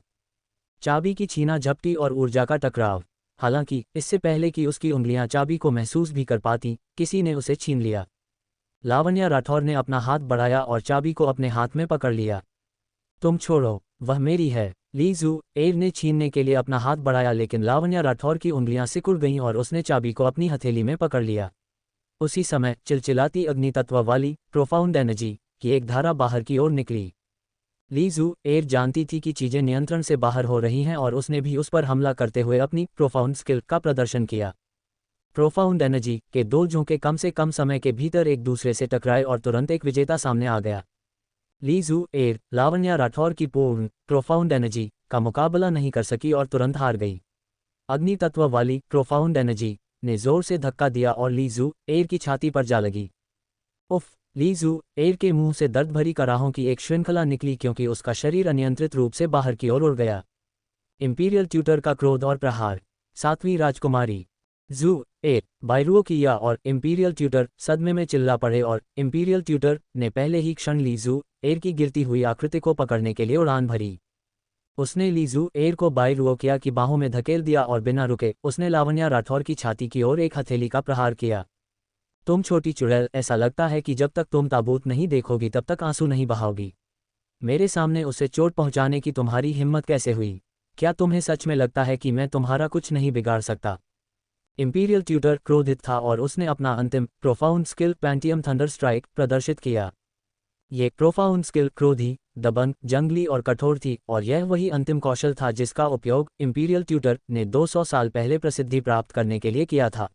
चाबी की छीना झपटी और ऊर्जा का टकराव। हालांकि इससे पहले कि उसकी उंगलियां चाबी को महसूस भी कर पाती, किसी ने उसे छीन लिया। लावण्या राठौर ने अपना हाथ बढ़ाया और चाबी को अपने हाथ में पकड़ लिया। तुम छोड़ो, वह मेरी है। ली जू एर ने छीनने के लिए अपना हाथ बढ़ाया, लेकिन लावण्या राठौर की उंगलियां सिकुड़ गईं और उसने चाबी को अपनी हथेली में पकड़ लिया। उसी समय चिलचिलाती अग्नि तत्व वाली प्रोफाउंड एनर्जी की एक धारा बाहर की ओर निकली। ली जू एर जानती थी कि चीजें नियंत्रण से बाहर हो रही हैं और उसने भी उस पर हमला करते हुए अपनी प्रोफाउंड स्किल का प्रदर्शन किया। प्रोफाउंड एनर्जी के दो झोंके कम से कम समय के भीतर एक दूसरे से टकराए और तुरंत एक विजेता सामने आ गया। ली जू एर लावण्या राठौर की पूर्ण प्रोफाउंड एनर्जी का मुकाबला नहीं कर सकी और तुरंत हार गई। अग्नि तत्व वाली प्रोफाउंड एनर्जी ने जोर से धक्का दिया और ली जू एर की छाती पर जा लगी। उफ! ली जू एर के मुंह से दर्द भरी कराहों की एक श्रृंखला निकली, क्योंकि उसका शरीर अनियंत्रित रूप से बाहर की ओर उड़ गया। इंपीरियल ट्यूटर का क्रोध और प्रहार। 7वीं राजकुमारी जू एर बायरुओ किया और इंपीरियल ट्यूटर सदमे में चिल्ला पड़े और इंपीरियल ट्यूटर ने पहले ही क्षण ली जू एर की गिरती हुई आकृति को पकड़ने के लिए उड़ान भरी। उसने ली जू एर को बायरुओ किया की बाहों में धकेल दिया और बिना रुके उसने लावण्या राठौर की छाती की ओर एक हथेली का प्रहार किया। तुम छोटी चुड़ैल, ऐसा लगता है कि जब तक तुम ताबूत नहीं देखोगी तब तक आंसू नहीं बहाओगी। मेरे सामने उसे चोट पहुंचाने की तुम्हारी हिम्मत कैसे हुई? क्या तुम्हें सच में लगता है कि मैं तुम्हारा कुछ नहीं बिगाड़ सकता? इंपीरियल ट्यूटर क्रोधित था और उसने अपना अंतिम प्रोफाउंड स्किल पैंटियम थंडर स्ट्राइक प्रदर्शित किया। ये प्रोफाउंड स्किल क्रोधी, दबंग, जंगली और कठोर थी, और यह वही अंतिम कौशल था जिसका उपयोग इंपीरियल ट्यूटर ने 200 साल पहले प्रसिद्धि प्राप्त करने के लिए किया था।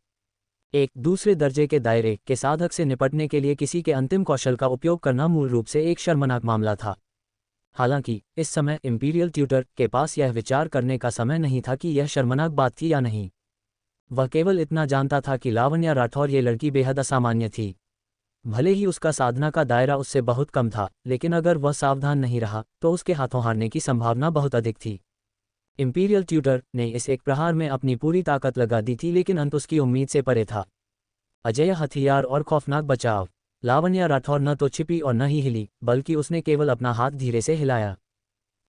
एक दूसरे दर्जे के दायरे के साधक से निपटने के लिए किसी के अंतिम कौशल का उपयोग करना मूल रूप से एक शर्मनाक मामला था। हालांकि इस समय इंपीरियल ट्यूटर के पास यह विचार करने का समय नहीं था कि यह शर्मनाक बात थी या नहीं। वह केवल इतना जानता था कि लावण्या राठौर ये लड़की बेहद असामान्य थी। भले ही उसका साधना का दायरा उससे बहुत कम था, लेकिन अगर वह सावधान नहीं रहा तो उसके हाथों हारने की संभावना बहुत अधिक थी। इंपीरियल ट्यूटर ने इस एक प्रहार में अपनी पूरी ताकत लगा दी थी, लेकिन अंत उसकी उम्मीद से परे था। अजेय हथियार और खौफनाक बचाव। लावण्या राठौर न तो छिपी और न ही हिली, बल्कि उसने केवल अपना हाथ धीरे से हिलाया।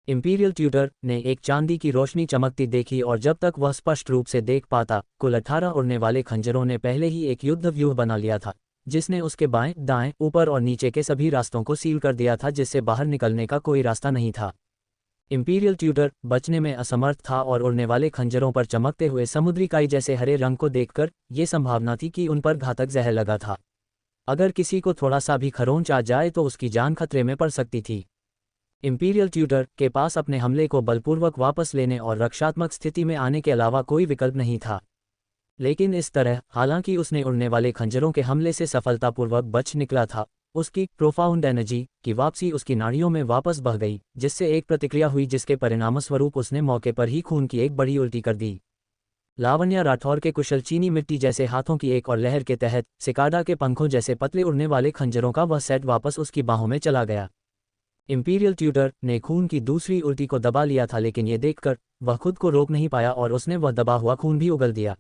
इंपीरियल ट्यूटर ने एक चांदी की रोशनी चमकती देखी और जब तक वह स्पष्ट रूप से देख पाता, कुल 18 उड़ने वाले खंजरों ने पहले ही एक युद्ध व्यूह बना लिया था, जिसने उसके बाएं, दाएं, ऊपर और नीचे के सभी रास्तों को सील कर दिया था, जिससे बाहर निकलने का कोई रास्ता नहीं था। इंपीरियल ट्यूटर बचने में असमर्थ था और उड़ने वाले खंजरों पर चमकते हुए समुद्री काई जैसे हरे रंग को देखकर ये संभावना थी कि उन पर घातक जहर लगा था। अगर किसी को थोड़ा सा भी खरोंच आ जाए तो उसकी जान खतरे में पड़ सकती थी। इंपीरियल ट्यूटर के पास अपने हमले को बलपूर्वक वापस लेने और रक्षात्मक स्थिति में आने के अलावा कोई विकल्प नहीं था। लेकिन इस तरह, हालांकि उसने उड़ने वाले खंजरों के हमले से सफलतापूर्वक बच निकला था, उसकी प्रोफाउंड एनर्जी की वापसी उसकी नाड़ियों में वापस बह गई, जिससे एक प्रतिक्रिया हुई जिसके परिणामस्वरूप उसने मौके पर ही खून की एक बड़ी उल्टी कर दी। लावण्या राठौर के कुशल चीनी मिट्टी जैसे हाथों की एक और लहर के तहत सिकाडा के पंखों जैसे पतले उड़ने वाले खंजरों का वह सेट वापस उसकी बाहों में चला गया। इंपीरियल ट्यूटर ने खून की दूसरी उल्टी को दबा लिया था, लेकिन ये देखकर वह खुद को रोक नहीं पाया और उसने वह दबा हुआ खून भी उगल दिया।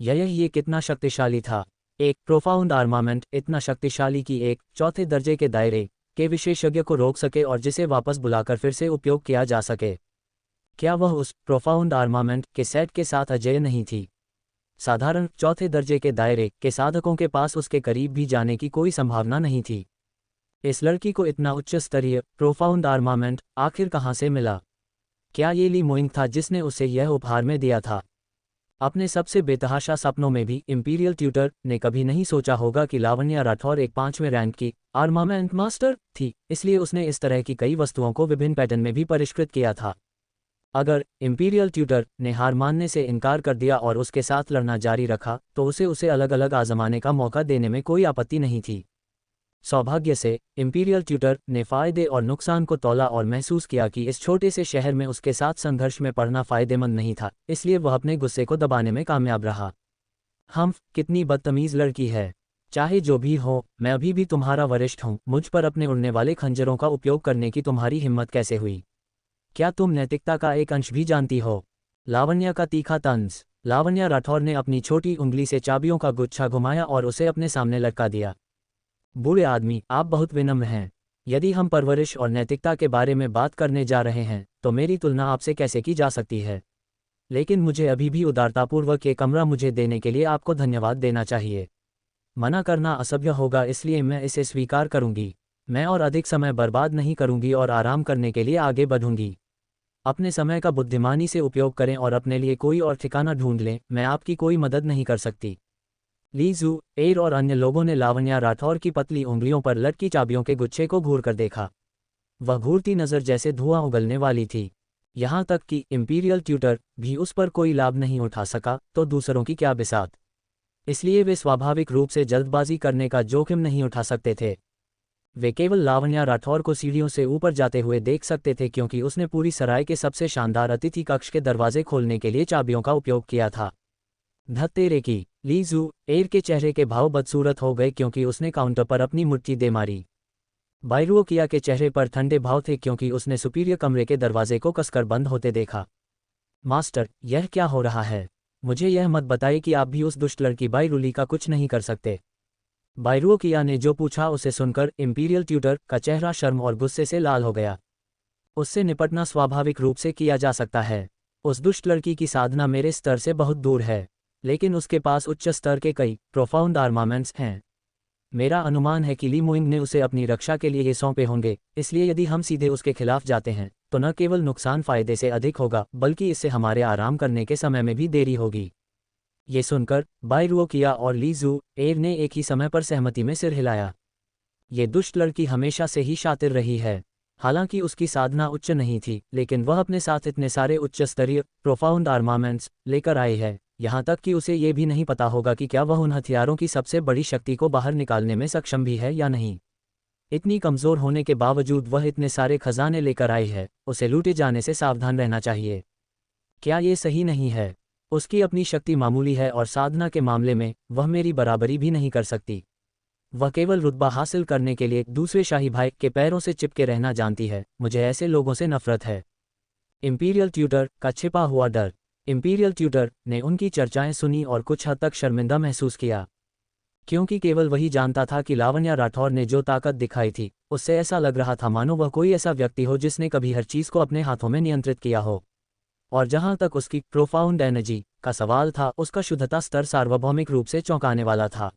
ये कितना शक्तिशाली था। एक प्रोफाउंड आर्मामेंट इतना शक्तिशाली कि एक चौथे दर्जे के दायरे के विशेषज्ञ को रोक सके और जिसे वापस बुलाकर फिर से उपयोग किया जा सके। क्या वह उस प्रोफाउंड आर्मामेंट के सेट के साथ अजेय नहीं थी? साधारण चौथे दर्जे के दायरे के साधकों के पास उसके करीब भी जाने की कोई संभावना नहीं थी। इस लड़की को इतना उच्च स्तरीय प्रोफाउंड आर्मामेंट आखिर कहाँ से मिला? क्या ये ली मोइंग था जिसने उसे यह उपहार में दिया था? अपने सबसे बेतहाशा सपनों में भी इंपीरियल ट्यूटर ने कभी नहीं सोचा होगा कि लावण्या राठौर एक 5वें रैंक की आर्मामेंट मास्टर थी, इसलिए उसने इस तरह की कई वस्तुओं को विभिन्न पैटर्न में भी परिष्कृत किया था। अगर इंपीरियल ट्यूटर ने हार मानने से इनकार कर दिया और उसके साथ लड़ना जारी रखा तो उसे अलग अलग आजमाने का मौका देने में कोई आपत्ति नहीं थी। सौभाग्य से इंपीरियल ट्यूटर ने फायदे और नुकसान को तौला और महसूस किया कि इस छोटे से शहर में उसके साथ संघर्ष में पड़ना फायदेमंद नहीं था, इसलिए वह अपने गुस्से को दबाने में कामयाब रहा। कितनी बदतमीज लड़की है। चाहे जो भी हो, मैं अभी भी तुम्हारा वरिष्ठ हूँ। मुझ पर अपने उड़ने वाले खंजरों का उपयोग करने की तुम्हारी हिम्मत कैसे हुई? क्या तुम नैतिकता का एक अंश भी जानती हो? लावण्या का तीखा तंज। लावण्या राठौर ने अपनी छोटी उंगली से चाबियों का गुच्छा घुमाया और उसे अपने सामने लटका दिया। बूढ़े आदमी, आप बहुत विनम्र हैं। यदि हम परवरिश और नैतिकता के बारे में बात करने जा रहे हैं तो मेरी तुलना आपसे कैसे की जा सकती है? लेकिन मुझे अभी भी उदारतापूर्वक ये कमरा मुझे देने के लिए आपको धन्यवाद देना चाहिए। मना करना असभ्य होगा, इसलिए मैं इसे स्वीकार करूंगी। मैं और अधिक समय बर्बाद नहीं करूंगी और आराम करने के लिए आगे बढ़ूंगी। अपने समय का बुद्धिमानी से उपयोग करें और अपने लिए कोई और ठिकाना ढूंढ लें। मैं आपकी कोई मदद नहीं कर सकती। ली जू, एयर और अन्य लोगों ने लावण्या राठौर की पतली उंगलियों पर लटकी चाबियों के गुच्छे को घूरकर देखा। वह घूरती नजर जैसे धुआं उगलने वाली थी। यहाँ तक कि इंपीरियल ट्यूटर भी उस पर कोई लाभ नहीं उठा सका, तो दूसरों की क्या बिसात। इसलिए वे स्वाभाविक रूप से जल्दबाजी करने का जोखिम नहीं उठा सकते थे। वे केवल लावण्या राठौर को सीढ़ियों से ऊपर जाते हुए देख सकते थे, क्योंकि उसने पूरी सराय के सबसे शानदार अतिथि कक्ष के दरवाजे खोलने के लिए चाबियों का उपयोग किया था। धत्तेरे की। ली जू, एयर के चेहरे के भाव बदसूरत हो गए क्योंकि उसने काउंटर पर अपनी मुट्ठी दे मारी। बायरुओ किया के चेहरे पर ठंडे भाव थे क्योंकि उसने सुपीरियर कमरे के दरवाजे को कसकर बंद होते देखा। मास्टर, यह क्या हो रहा है? मुझे यह मत बताइए कि आप भी उस दुष्ट लड़की बायरूली का कुछ नहीं कर सकते। बायरुओ किया ने जो पूछा उसे सुनकर इंपीरियल ट्यूटर का चेहरा शर्म और गुस्से से लाल हो गया। उससे निपटना स्वाभाविक रूप से किया जा सकता है। उस दुष्ट लड़की की साधना मेरे स्तर से बहुत दूर है, लेकिन उसके पास उच्च स्तर के कई प्रोफाउंड आर्मामेंट्स हैं। मेरा अनुमान है कि ली मोइंग ने उसे अपनी रक्षा के लिए ये सौंपे होंगे, इसलिए यदि हम सीधे उसके खिलाफ जाते हैं तो न केवल नुकसान फायदे से अधिक होगा, बल्कि इससे हमारे आराम करने के समय में भी देरी होगी। ये सुनकर बायरुओ किया और ली जू, एयर ने एक ही समय पर सहमति में सिर हिलाया। ये दुष्ट लड़की हमेशा से ही शातिर रही है। हालांकि उसकी साधना उच्च नहीं थी, लेकिन वह अपने साथ इतने सारे उच्च स्तरीय प्रोफाउंड आर्मामेंट्स लेकर आई है, यहाँ तक कि उसे ये भी नहीं पता होगा कि क्या वह उन हथियारों की सबसे बड़ी शक्ति को बाहर निकालने में सक्षम भी है या नहीं। इतनी कमज़ोर होने के बावजूद वह इतने सारे खजाने लेकर आई है, उसे लूटे जाने से सावधान रहना चाहिए। क्या ये सही नहीं है? उसकी अपनी शक्ति मामूली है और साधना के मामले में वह मेरी बराबरी भी नहीं कर सकती। वह केवल रुतबा हासिल करने के लिए दूसरे शाही भाई के पैरों से चिपके रहना जानती है। मुझे ऐसे लोगों से नफरत है। इंपीरियल ट्यूटर का छिपा हुआ डर। इंपीरियल ट्यूटर ने उनकी चर्चाएं सुनी और कुछ हद तक शर्मिंदा महसूस किया, क्योंकि केवल वही जानता था कि लावण्या राठौर ने जो ताकत दिखाई थी, उससे ऐसा लग रहा था मानो वह कोई ऐसा व्यक्ति हो जिसने कभी हर चीज़ को अपने हाथों में नियंत्रित किया हो। और जहां तक उसकी प्रोफाउंड एनर्जी का सवाल था, उसका शुद्धता स्तर सार्वभौमिक रूप से चौंकाने वाला था।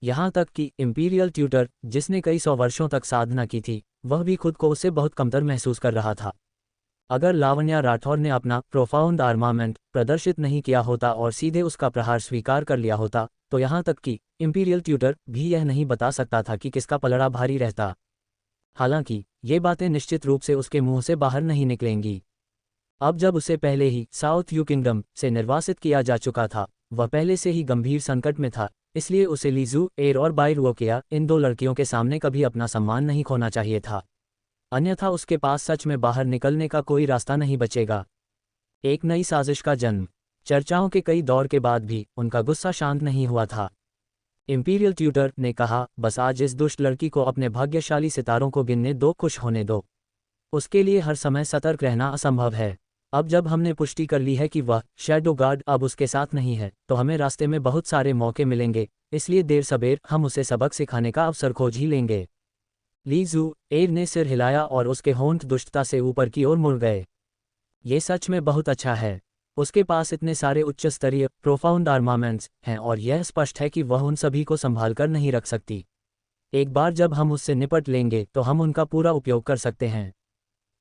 यहाँ तक कि इंपीरियल ट्यूटर, जिसने कई सौ वर्षों तक साधना की थी, वह भी खुद को उससे बहुत कमतर महसूस कर रहा था। अगर लावण्या राठौर ने अपना प्रोफाउंड आर्मामेंट प्रदर्शित नहीं किया होता और सीधे उसका प्रहार स्वीकार कर लिया होता, तो यहाँ तक कि इंपीरियल ट्यूटर भी यह नहीं बता सकता था कि किसका पलड़ा भारी रहता। हालांकि ये बातें निश्चित रूप से उसके मुंह से बाहर नहीं निकलेंगी। अब जब उसे पहले ही साउथ यू किंगडम से निर्वासित किया जा चुका था, वह पहले से ही गंभीर संकट में था, इसलिए उसे ली जू एयर और बाई रुओकिया इन दो लड़कियों के सामने कभी अपना सम्मान नहीं खोना चाहिए था, अन्यथा उसके पास सच में बाहर निकलने का कोई रास्ता नहीं बचेगा। एक नई साजिश का जन्म। चर्चाओं के कई दौर के बाद भी उनका गुस्सा शांत नहीं हुआ था। इंपीरियल ट्यूटर ने कहा, बस आज इस दुष्ट लड़की को अपने भाग्यशाली सितारों को गिनने दो, खुश होने दो। उसके लिए हर समय सतर्क रहना असंभव है। अब जब हमने पुष्टि कर ली है कि वह शैडो गार्ड अब उसके साथ नहीं है, तो हमें रास्ते में बहुत सारे मौके मिलेंगे, इसलिए देर सबेर हम उसे सबक सिखाने का अवसर खोज ही लेंगे। ली जू एयर ने सिर हिलाया और उसके होंठ दुष्टता से ऊपर की ओर मुड़ गए। ये सच में बहुत अच्छा है। उसके पास इतने सारे उच्च स्तरीय प्रोफाउंड आर्मामेंट्स हैं और यह स्पष्ट है कि वह उन सभी को संभाल कर नहीं रख सकती। एक बार जब हम उससे निपट लेंगे तो हम उनका पूरा उपयोग कर सकते हैं।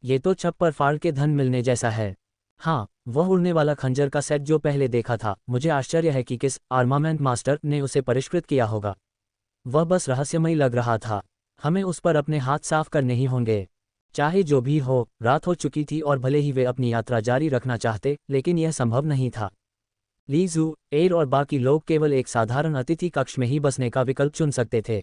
ये तो छप्पर फाड़ के धन मिलने जैसा है। हाँ, वह उड़ने वाला खंजर का सेट जो पहले देखा था, मुझे आश्चर्य है कि किस आर्मामेंट मास्टर ने उसे परिष्कृत किया होगा। वह बस रहस्यमयी लग रहा था। हमें उस पर अपने हाथ साफ करने ही होंगे। चाहे जो भी हो, रात हो चुकी थी और भले ही वे अपनी यात्रा जारी रखना चाहते, लेकिन यह संभव नहीं था। ली जू एयर और बाकी लोग केवल एक साधारण अतिथि कक्ष में ही बसने का विकल्प चुन सकते थे।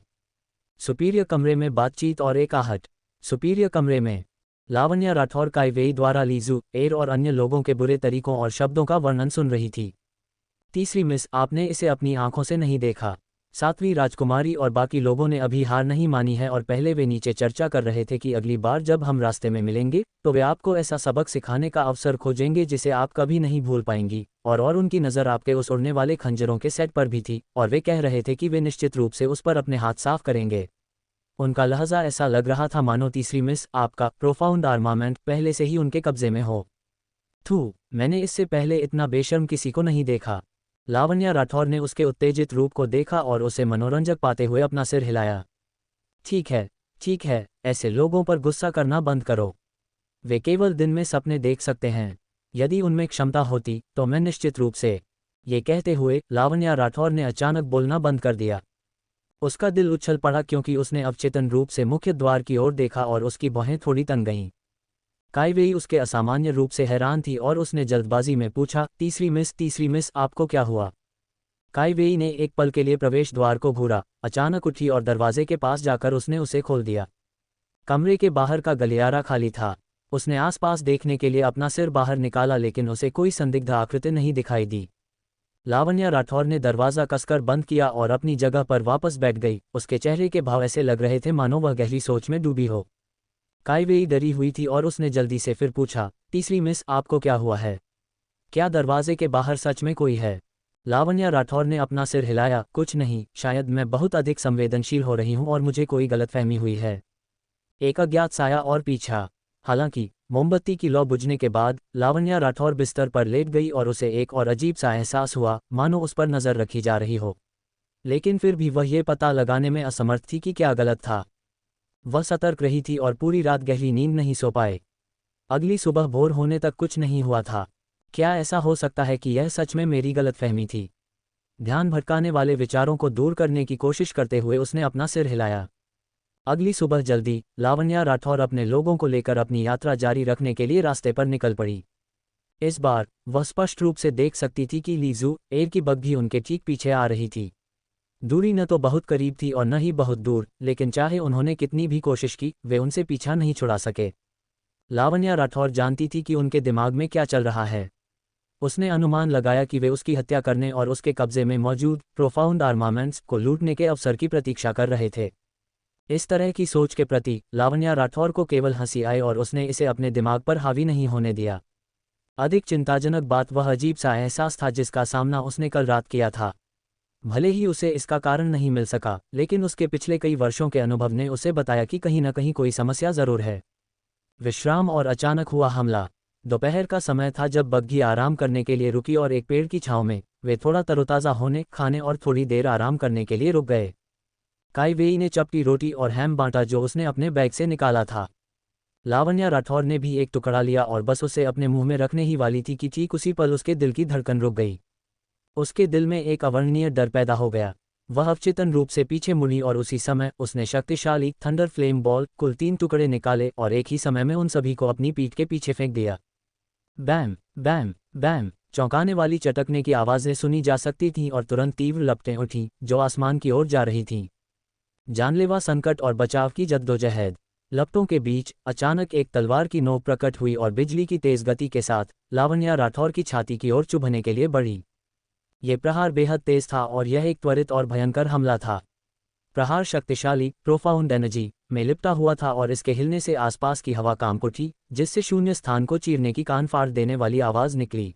सुपीरियर कमरे में बातचीत और एक आहट। सुपीरियर कमरे में लावण्या राठौर काइवेई द्वारा ली जू एयर और अन्य लोगों के बुरे तरीकों और शब्दों का वर्णन सुन रही थी। तीसरी मिस, आपने इसे अपनी आंखों से नहीं देखा। सातवीं राजकुमारी और बाकी लोगों ने अभी हार नहीं मानी है और पहले वे नीचे चर्चा कर रहे थे कि अगली बार जब हम रास्ते में मिलेंगे तो वे आपको ऐसा सबक सिखाने का अवसर खोजेंगे जिसे आप कभी नहीं भूल पाएंगी। और उनकी नज़र आपके उस उड़ने वाले खंजरों के सेट पर भी थी और वे कह रहे थे कि वे निश्चित रूप से उस पर अपने हाथ साफ करेंगे। उनका लहजा ऐसा लग रहा था मानो तीसरी मिस आपका प्रोफाउंड आर्मामेंट पहले से ही उनके कब्जे में हो। थू, मैंने इससे पहले इतना बेशर्म किसी को नहीं देखा। लावण्या राठौर ने उसके उत्तेजित रूप को देखा और उसे मनोरंजक पाते हुए अपना सिर हिलाया। ठीक है, ऐसे लोगों पर गुस्सा करना बंद करो। वे केवल दिन में सपने देख सकते हैं। यदि उनमें क्षमता होती तो मैं निश्चित रूप से। ये कहते हुए लावण्या राठौर ने अचानक बोलना बंद कर दिया। उसका दिल उछल पड़ा क्योंकि उसने अवचेतन रूप से मुख्य द्वार की ओर देखा और उसकी भौहें थोड़ी तन गईं। काइवेई उसके असामान्य रूप से हैरान थी और उसने जल्दबाजी में पूछा, तीसरी मिस आपको क्या हुआ? काइवेई ने एक पल के लिए प्रवेश द्वार को घूरा, अचानक उठी और दरवाजे के पास जाकर उसने उसे खोल दिया। कमरे के बाहर का गलियारा खाली था। उसने आसपास देखने के लिए अपना सिर बाहर निकाला लेकिन उसे कोई संदिग्ध आकृति नहीं दिखाई दी। लावण्या राठौर ने दरवाज़ा कसकर बंद किया और अपनी जगह पर वापस बैठ गई। उसके चेहरे के भाव ऐसे लग रहे थे मानो वह गहरी सोच में डूबी हो। काइवेई डरी हुई थी और उसने जल्दी से फिर पूछा, तीसरी मिस आपको क्या हुआ है? क्या दरवाजे के बाहर सच में कोई है? लावण्या राठौर ने अपना सिर हिलाया, कुछ नहीं, शायद मैं बहुत अधिक संवेदनशील हो रही हूं और मुझे कोई गलतफहमी हुई है। एक अज्ञात साया और पीछा। हालांकि मोमबत्ती की लौ बुझने के बाद लावण्या राठौर बिस्तर पर लेट गई और उसे एक और अजीब सा एहसास हुआ, मानो उस पर नज़र रखी जा रही हो। लेकिन फिर भी वह ये पता लगाने में असमर्थ थी कि क्या गलत था। वह सतर्क रही थी और पूरी रात गहरी नींद नहीं सो पाए। अगली सुबह भोर होने तक कुछ नहीं हुआ था। क्या ऐसा हो सकता है कि यह सच में मेरी गलतफहमी थी? ध्यान भटकाने वाले विचारों को दूर करने की कोशिश करते हुए उसने अपना सिर हिलाया। अगली सुबह जल्दी लावण्या राठौर अपने लोगों को लेकर अपनी यात्रा जारी रखने के लिए रास्ते पर निकल पड़ी। इस बार वह स्पष्ट रूप से देख सकती थी कि ली जू एयर की बग भी उनके ठीक पीछे आ रही थी। दूरी न तो बहुत करीब थी और न ही बहुत दूर, लेकिन चाहे उन्होंने कितनी भी कोशिश की, वे उनसे पीछा नहीं छुड़ा सके। लावण्या राठौर जानती थी कि उनके दिमाग में क्या चल रहा है। उसने अनुमान लगाया कि वे उसकी हत्या करने और उसके कब्जे में मौजूद प्रोफाउंड आर्मामेंट्स को लूटने के अवसर की प्रतीक्षा कर रहे थे। इस तरह की सोच के प्रति लावण्या राठौर को केवल हंसी आई और उसने इसे अपने दिमाग पर हावी नहीं होने दिया। अधिक चिंताजनक बात वह अजीब सा एहसास था जिसका सामना उसने कल रात किया था। भले ही उसे इसका कारण नहीं मिल सका, लेकिन उसके पिछले कई वर्षों के अनुभव ने उसे बताया कि कहीं न कहीं कोई समस्या जरूर है। विश्राम और अचानक हुआ हमला। दोपहर का समय था जब बग्घी आराम करने के लिए रुकी और एक पेड़ की छांव में वे थोड़ा तरोताज़ा होने, खाने और थोड़ी देर आराम करने के लिए रुक गए। काइवेई ने चपटी रोटी और हैम बांटा जो उसने अपने बैग से निकाला था। लावण्या राठौर ने भी एक टुकड़ा लिया और बस उसे अपने मुंह में रखने ही वाली थी कि ठीक उसी पल उसके दिल की धड़कन रुक गई। उसके दिल में एक अवर्णनीय डर पैदा हो गया। वह अवचेतन रूप से पीछे मुड़ी और उसी समय उसने शक्तिशाली थंडर फ्लेम बॉल कुल 3 टुकड़े निकाले और एक ही समय में उन सभी को अपनी पीठ के पीछे फेंक दिया। बैम बैम बैम, चौंकाने वाली चटकने की आवाज़ें सुनी जा सकती थीं और तुरंत तीव्र लपटें उठीं जो आसमान की ओर जा रही थीं। जानलेवा संकट और बचाव की जद्दोजहद। लपटों के बीच अचानक एक तलवार की नोक प्रकट हुई और बिजली की तेज गति के साथ लावण्या राठौर की छाती की ओर चुभने के लिए बढ़ी। ये प्रहार बेहद तेज था और यह एक त्वरित और भयंकर हमला था। प्रहार शक्तिशाली प्रोफाउंड एनर्जी में लिपटा हुआ था और इसके हिलने से आसपास की हवा कांप उठी, जिससे शून्य स्थान को चीरने की कान फाड़ देने वाली आवाज़ निकली।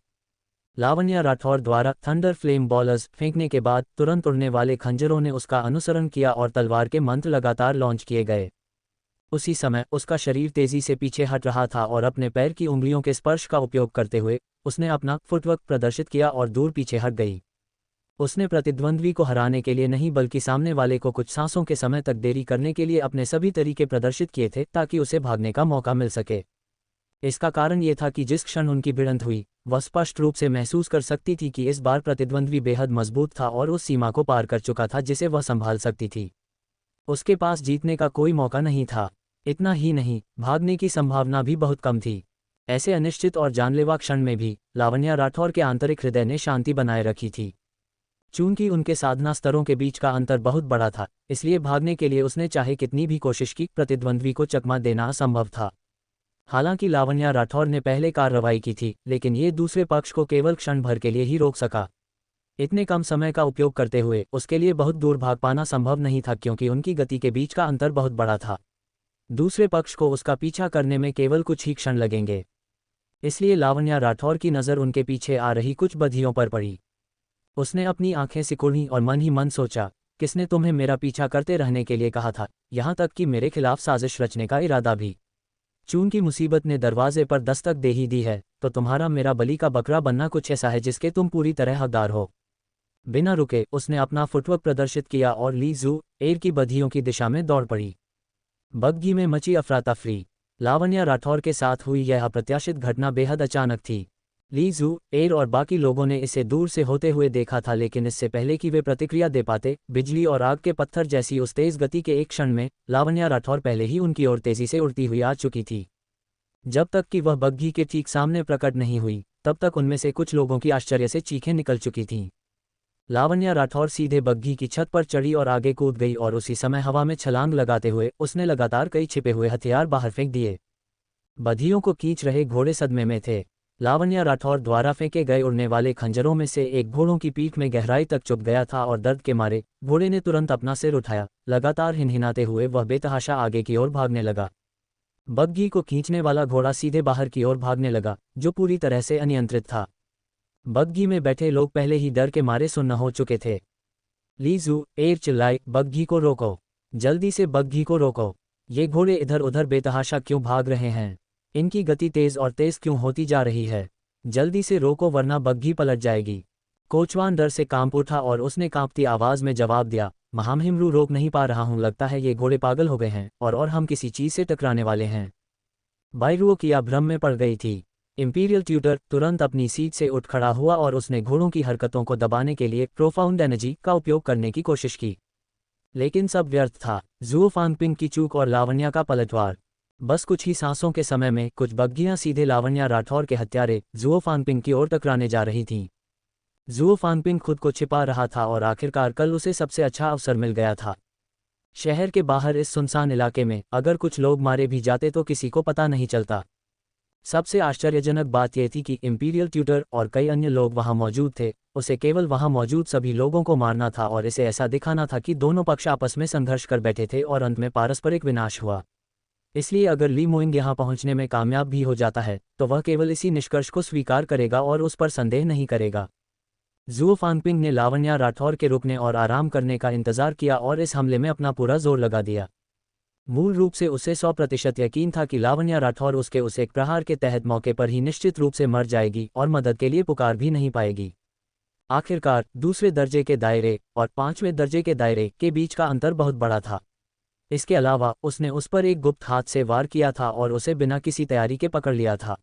लावण्या राठौर द्वारा थंडर फ्लेम बॉलर्स फेंकने के बाद तुरंत उड़ने वाले खंजरों ने उसका अनुसरण किया और तलवार के मंत्र लगातार लॉन्च किए गए। उसी समय उसका शरीर तेजी से पीछे हट रहा था और अपने पैर की उंगलियों के स्पर्श का उपयोग करते हुए उसने अपना फुटवर्क प्रदर्शित किया और दूर पीछे हट गई। उसने प्रतिद्वंद्वी को हराने के लिए नहीं बल्कि सामने वाले को कुछ सांसों के समय तक देरी करने के लिए अपने सभी तरीके प्रदर्शित किए थे ताकि उसे भागने का मौका मिल सके। इसका कारण ये था कि जिस क्षण उनकी भिड़ंत हुई वह स्पष्ट रूप से महसूस कर सकती थी कि इस बार प्रतिद्वंद्वी बेहद मजबूत था और उस सीमा को पार कर चुका था जिसे वह संभाल सकती थी। उसके पास जीतने का कोई मौका नहीं था। इतना ही नहीं, भागने की संभावना भी बहुत कम थी। ऐसे अनिश्चित और जानलेवा क्षण में भी लावण्या राठौर के आंतरिक हृदय ने शांति बनाए रखी थी। चूंकि उनके साधना स्तरों के बीच का अंतर बहुत बड़ा था, इसलिए भागने के लिए उसने चाहे कितनी भी कोशिश की, प्रतिद्वंद्वी को चकमा देना असंभव था। हालांकि लावण्या राठौर ने पहले कार्रवाई की थी, लेकिन ये दूसरे पक्ष को केवल क्षण भर के लिए ही रोक सका। इतने कम समय का उपयोग करते हुए उसके लिए बहुत दूर भाग पाना संभव नहीं था क्योंकि उनकी गति के बीच का अंतर बहुत बड़ा था। दूसरे पक्ष को उसका पीछा करने में केवल कुछ ही क्षण लगेंगे। इसलिए लावण्या राठौर की नज़र उनके पीछे आ रही कुछ बधियों पर पड़ी। उसने अपनी आंखें सिकुड़ी और मन ही मन सोचा, किसने तुम्हें मेरा पीछा करते रहने के लिए कहा था, यहाँ तक कि मेरे खिलाफ साजिश रचने का इरादा भी। चूंकि मुसीबत ने दरवाजे पर दस्तक दे ही दी है, तो तुम्हारा मेरा बलि का बकरा बनना कुछ ऐसा है जिसके तुम पूरी तरह हकदार हो। बिना रुके उसने अपना फुटवर्क प्रदर्शित किया और ली जू एयर की बधियों की दिशा में दौड़ पड़ी। बग्घी में मची अफरा-तफरी। लावण्या राठौर के साथ हुई यह अप्रत्याशित घटना बेहद अचानक थी। ली जू एयर और बाकी लोगों ने इसे दूर से होते हुए देखा था, लेकिन इससे पहले कि वे प्रतिक्रिया दे पाते, बिजली और आग के पत्थर जैसी उस तेज गति के एक क्षण में लावण्या राठौर पहले ही उनकी ओर तेजी से उड़ती हुई आ चुकी थी। जब तक कि वह बग्घी के ठीक सामने प्रकट नहीं हुई, तब तक उनमें से कुछ लोगों की आश्चर्य से चीखें निकल चुकी थीं। लावण्या राठौर सीधे बग्घी की छत पर चढ़ी और आगे कूद गई और उसी समय हवा में छलांग लगाते हुए उसने लगातार कई छिपे हुए हथियार बाहर फेंक दिए। बधियों को खींच रहे घोड़े सदमे में थे। लावण्या राठौर द्वारा फेंके गए उड़ने वाले खंजरों में से एक घोड़ों की पीठ में गहराई तक चुभ गया था और दर्द के मारे घोड़े ने तुरंत अपना सिर उठाया। लगातार हिनहिनाते हुए वह बेतहाशा आगे की ओर भागने लगा। बग्घी को खींचने वाला घोड़ा सीधे बाहर की ओर भागने लगा, जो पूरी तरह से अनियंत्रित था। बग्घी में बैठे लोग पहले ही डर के मारे सुन्न हो चुके थे। ली जू एयर चिल्लाई, बग्घी को रोको, जल्दी से बग्घी को रोको। ये घोड़े इधर उधर बेतहाशा क्यों भाग रहे हैं? इनकी गति तेज और तेज क्यों होती जा रही है? जल्दी से रोको वरना बग्घी पलट जाएगी। कोचवान डर से कांप उठा और उसने कांपती आवाज में जवाब दिया, महामहिमरू रोक नहीं पा रहा हूं, लगता है ये घोड़े पागल हो गए हैं और हम किसी चीज से टकराने वाले हैं। बायरुओ किया भ्रम में पड़ गई थी। इंपीरियल ट्यूटर तुरंत अपनी सीट से उठ खड़ा हुआ और उसने घोड़ों की हरकतों को दबाने के लिए प्रोफाउंड एनर्जी का उपयोग करने की कोशिश की, लेकिन सब व्यर्थ था। जुओ फांगपिंग की चूक और लावण्या का पलटवार। बस कुछ ही सांसों के समय में कुछ बग्घियां सीधे लावण्या राठौर के हत्यारे जुओ फांगपिंग की ओर टकराने जा रही थीं। जुओ फांगपिंग खुद को छिपा रहा था और आखिरकार कल उसे सबसे अच्छा अवसर मिल गया था। शहर के बाहर इस सुनसान इलाके में अगर कुछ लोग मारे भी जाते तो किसी को पता नहीं चलता। सबसे आश्चर्यजनक बात यह थी कि इंपीरियल ट्यूटर और कई अन्य लोग वहां मौजूद थे। उसे केवल वहां मौजूद सभी लोगों को मारना था और इसे ऐसा दिखाना था कि दोनों पक्ष आपस में संघर्ष कर बैठे थे और अंत में पारस्परिक विनाश हुआ। इसलिए अगर ली मोइंग यहां पहुंचने में कामयाब भी हो जाता है तो वह केवल इसी निष्कर्ष को स्वीकार करेगा और उस पर संदेह नहीं करेगा। जुओ फांगपिंग ने लावण्या राठौर के रुकने और आराम करने का इंतजार किया और इस हमले में अपना पूरा जोर लगा दिया। मूल रूप से उसे 100% यकीन था कि लावण्या राठौर उसके उस एक प्रहार के तहत मौके पर ही निश्चित रूप से मर जाएगी और मदद के लिए पुकार भी नहीं पाएगी। आखिरकार दूसरे दर्जे के दायरे और 5वें दर्जे के दायरे के बीच का अंतर बहुत बड़ा था। इसके अलावा उसने उस पर एक गुप्त हाथ से वार किया था और उसे बिना किसी तैयारी के पकड़ लिया था।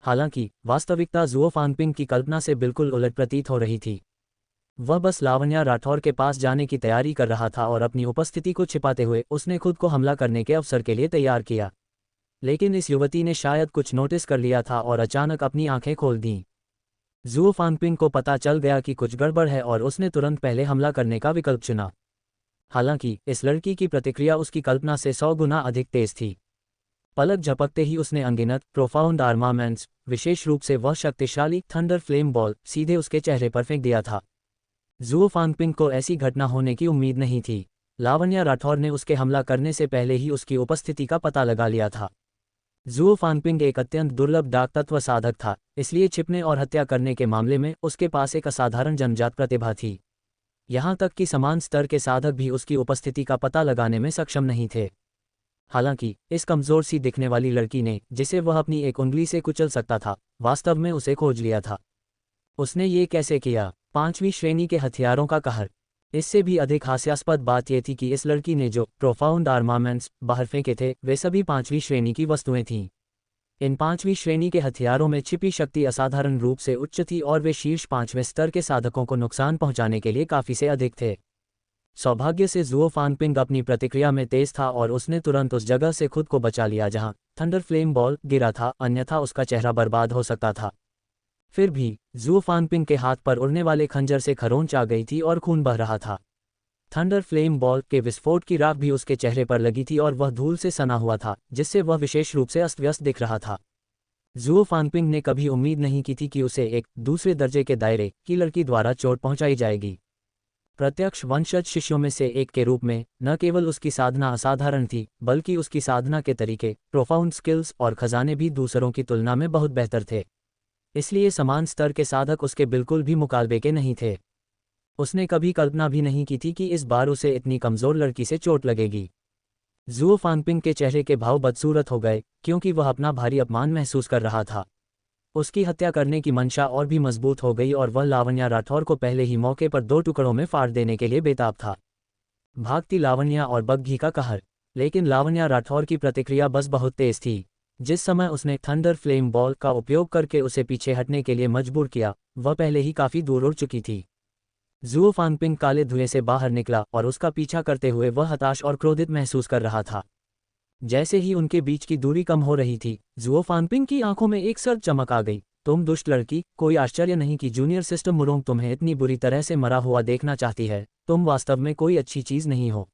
हालांकि वास्तविकता जुओ फांगपिंग की कल्पना से बिल्कुल उलट प्रतीत हो रही थी। वह बस लावण्या राठौर के पास जाने की तैयारी कर रहा था और अपनी उपस्थिति को छिपाते हुए उसने खुद को हमला करने के अवसर के लिए तैयार किया। लेकिन इस युवती ने शायद कुछ नोटिस कर लिया था और अचानक अपनी आंखें खोल दीं। ज़ुओ फांगपिंग को पता चल गया कि कुछ गड़बड़ है और उसने तुरंत पहले हमला करने का विकल्प चुना। हालांकि इस लड़की की प्रतिक्रिया उसकी कल्पना से 100 गुना अधिक तेज थी। पलक झपकते ही उसने अनगिनत प्रोफाउंड आर्मामेंट्स, विशेष रूप से वह शक्तिशाली थंडर फ्लेम बॉल, सीधे उसके चेहरे पर फेंक दिया था। ज़ुओ फांगपिंग को ऐसी घटना होने की उम्मीद नहीं थी। लावण्या राठौर ने उसके हमला करने से पहले ही उसकी उपस्थिति का पता लगा लिया था। ज़ुओ फांगपिंग एक अत्यंत दुर्लभ डाक तत्व साधक था, इसलिए छिपने और हत्या करने के मामले में उसके पास एक असाधारण जन्मजात प्रतिभा थी। यहाँ तक कि समान स्तर के साधक भी उसकी उपस्थिति का पता लगाने में सक्षम नहीं थे। हालांकि इस कमज़ोर सी दिखने वाली लड़की ने, जिसे वह अपनी एक उंगली से कुचल सकता था, वास्तव में उसे खोज लिया था। उसने ये कैसे किया? 5वीं श्रेणी के हथियारों का कहर। इससे भी अधिक हास्यास्पद बात यह थी कि इस लड़की ने जो प्रोफाउंड आर्मामेंट्स बाहर फेंके थे वे सभी 5वीं श्रेणी की वस्तुएं थीं। इन 5वीं श्रेणी के हथियारों में छिपी शक्ति असाधारण रूप से उच्च थी और वे शीर्ष 5वें स्तर के साधकों को नुकसान पहुंचाने के लिए काफी से अधिक थे। सौभाग्य से ज़ुओ फांगपिंग अपनी प्रतिक्रिया में तेज था और उसने तुरंत उस जगह से खुद को बचा लिया जहां थंडर फ्लेम बॉल गिरा था, अन्यथा उसका चेहरा बर्बाद हो सकता था। फिर भी ज़ुओ फांगपिंग के हाथ पर उड़ने वाले खंजर से खरोंच आ गई थी और खून बह रहा था। थंडर फ्लेम बॉल के विस्फोट की राख भी उसके चेहरे पर लगी थी और वह धूल से सना हुआ था, जिससे वह विशेष रूप से अस्त व्यस्त दिख रहा था। ज़ुओ फांगपिंग ने कभी उम्मीद नहीं की थी कि उसे एक दूसरे दर्जे के दायरे की लड़की द्वारा चोट पहुंचाई जाएगी। प्रत्यक्ष वंशज शिष्यों में से एक के रूप में न केवल उसकी साधना असाधारण थी, बल्कि उसकी साधना के तरीके, प्रोफाउंड स्किल्स और खजाने भी दूसरों की तुलना में बहुत बेहतर थे। इसलिए समान स्तर के साधक उसके बिल्कुल भी मुकाबले के नहीं थे। उसने कभी कल्पना भी नहीं की थी कि इस बार उसे इतनी कमज़ोर लड़की से चोट लगेगी। ज़ुओ फांगपिंग के चेहरे के भाव बदसूरत हो गए, क्योंकि वह अपना भारी अपमान महसूस कर रहा था। उसकी हत्या करने की मंशा और भी मजबूत हो गई और वह लावण्या राठौर को पहले ही मौके पर 2 टुकड़ों में फाड़ देने के लिए बेताब था। भागती लावण्या और बग्घी का कहर। लेकिन लावण्या राठौर की प्रतिक्रिया बस बहुत तेज थी। जिस समय उसने थंडर फ्लेम बॉल का उपयोग करके उसे पीछे हटने के लिए मजबूर किया, वह पहले ही काफी दूर उड़ चुकी थी। ज़ुओ फांगपिंग काले धुएं से बाहर निकला और उसका पीछा करते हुए वह हताश और क्रोधित महसूस कर रहा था। जैसे ही उनके बीच की दूरी कम हो रही थी, ज़ुओ फांगपिंग की आंखों में एक सर्द चमक आ गई। तुम दुष्ट लड़की, कोई आश्चर्य नहीं कि जूनियर सिस्टम मुरोंग तुम्हें इतनी बुरी तरह से मरा हुआ देखना चाहती है। तुम वास्तव में कोई अच्छी चीज नहीं हो।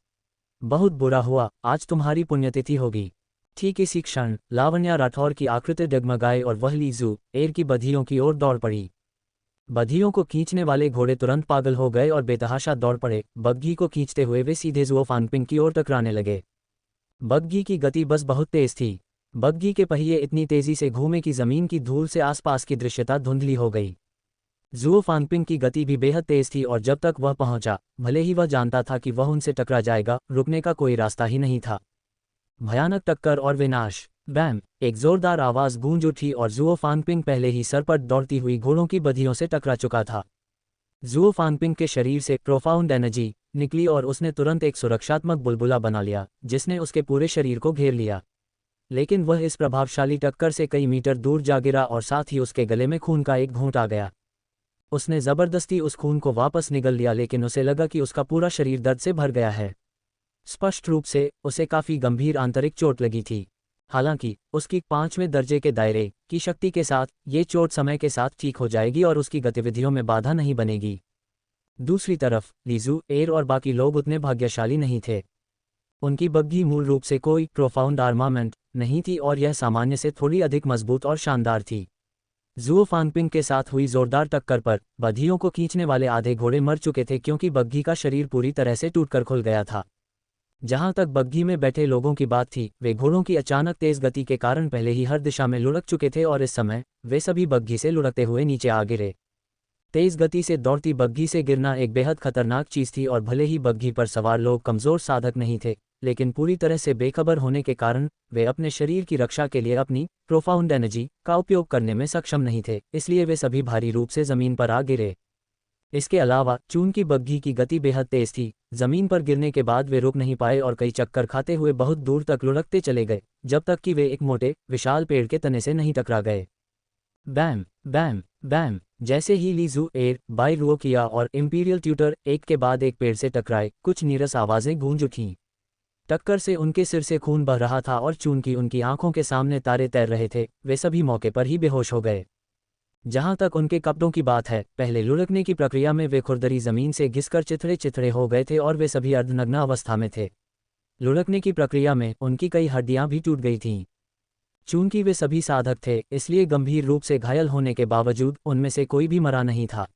बहुत बुरा हुआ, आज तुम्हारी पुण्यतिथि होगी। ठीक इसी क्षण लावण्या राठौर की आकृति डगमगाए और वह लीजू एर की बधियों की ओर दौड़ पड़ी। बधियों को खींचने वाले घोड़े तुरंत पागल हो गए और बेतहाशा दौड़ पड़े। बग्घी को खींचते हुए वे सीधे ज़ुओ फांगपिंग की ओर टकराने लगे। बग्घी की गति बस बहुत तेज थी। बग्घी के पहिए इतनी तेजी से घूमे कि जमीन की धूल से आसपास की दृश्यता धुंधली हो गई। ज़ुओ फांगपिंग की गति भी बेहद तेज थी और जब तक वह पहुंचा, भले ही वह जानता था कि वह उनसे टकरा जाएगा, रुकने का कोई रास्ता ही नहीं था। भयानक टक्कर और विनाश। बैम! एक जोरदार आवाज गूंज उठी और ज़ुओ फांगपिंग पहले ही सरपट दौड़ती हुई घोड़ों की बधियों से टकरा चुका था। ज़ुओ फांगपिंग के शरीर से प्रोफाउंड एनर्जी निकली और उसने तुरंत एक सुरक्षात्मक बुलबुला बना लिया, जिसने उसके पूरे शरीर को घेर लिया। लेकिन वह इस प्रभावशाली टक्कर से कई मीटर दूर जा गिरा और साथ ही उसके गले में खून का एक घूंट आ गया। उसने जबरदस्ती उस खून को वापस निगल लिया, लेकिन उसे लगा कि उसका पूरा शरीर दर्द से भर गया है। स्पष्ट रूप से उसे काफी गंभीर आंतरिक चोट लगी थी। हालांकि उसकी 5वें दर्जे के दायरे की शक्ति के साथ ये चोट समय के साथ ठीक हो जाएगी और उसकी गतिविधियों में बाधा नहीं बनेगी। दूसरी तरफ लीजू एर और बाकी लोग उतने भाग्यशाली नहीं थे। उनकी बग्घी मूल रूप से कोई प्रोफाउंड आर्मामेंट नहीं थी और यह सामान्य से थोड़ी अधिक मजबूत और शानदार थी। ज़ुओ फांगपिंग के साथ हुई जोरदार टक्कर पर बधियों को खींचने वाले आधे घोड़े मर चुके थे, क्योंकि बग्घी का शरीर पूरी तरह से टूटकर खुल गया था। जहां तक बग्घी में बैठे लोगों की बात थी, वे घोड़ों की अचानक तेज गति के कारण पहले ही हर दिशा में लुढ़क चुके थे और इस समय वे सभी बग्घी से लुढ़कते हुए नीचे आ गिरे। तेज गति से दौड़ती बग्घी से गिरना एक बेहद खतरनाक चीज थी और भले ही बग्घी पर सवार लोग कमजोर साधक नहीं थे, लेकिन पूरी तरह से बेखबर होने के कारण वे अपने शरीर की रक्षा के लिए अपनी प्रोफाउंड एनर्जी का उपयोग करने में सक्षम नहीं थे, इसलिए वे सभी भारी रूप से जमीन पर आ गिरे। इसके अलावा चून की बग्घी की गति बेहद तेज थी। जमीन पर गिरने के बाद वे रुक नहीं पाए और कई चक्कर खाते हुए बहुत दूर तक लुढ़कते चले गए, जब तक कि वे एक मोटे विशाल पेड़ के तने से नहीं टकरा गए। बैम बैम बैम। जैसे ही ली जू एयर, बाई रुओकिया और इंपीरियल ट्यूटर एक के बाद एक पेड़ से टकराए, कुछ नीरस आवाजें गूंज उठीं। टक्कर से उनके सिर से खून बह रहा था और चूंकि उनकी आंखों के सामने तारे तैर रहे थे, वे सभी मौके पर ही बेहोश हो गए। जहां तक उनके कपड़ों की बात है, पहले लुढ़कने की प्रक्रिया में वे खुरदरी जमीन से घिसकर चिथड़े चिथड़े हो गए थे और वे सभी अर्धनग्न अवस्था में थे। लुढ़कने की प्रक्रिया में उनकी कई हड्डियां भी टूट गई थीं। चूंकि वे सभी साधक थे, इसलिए गंभीर रूप से घायल होने के बावजूद उनमें से कोई भी मरा नहीं था।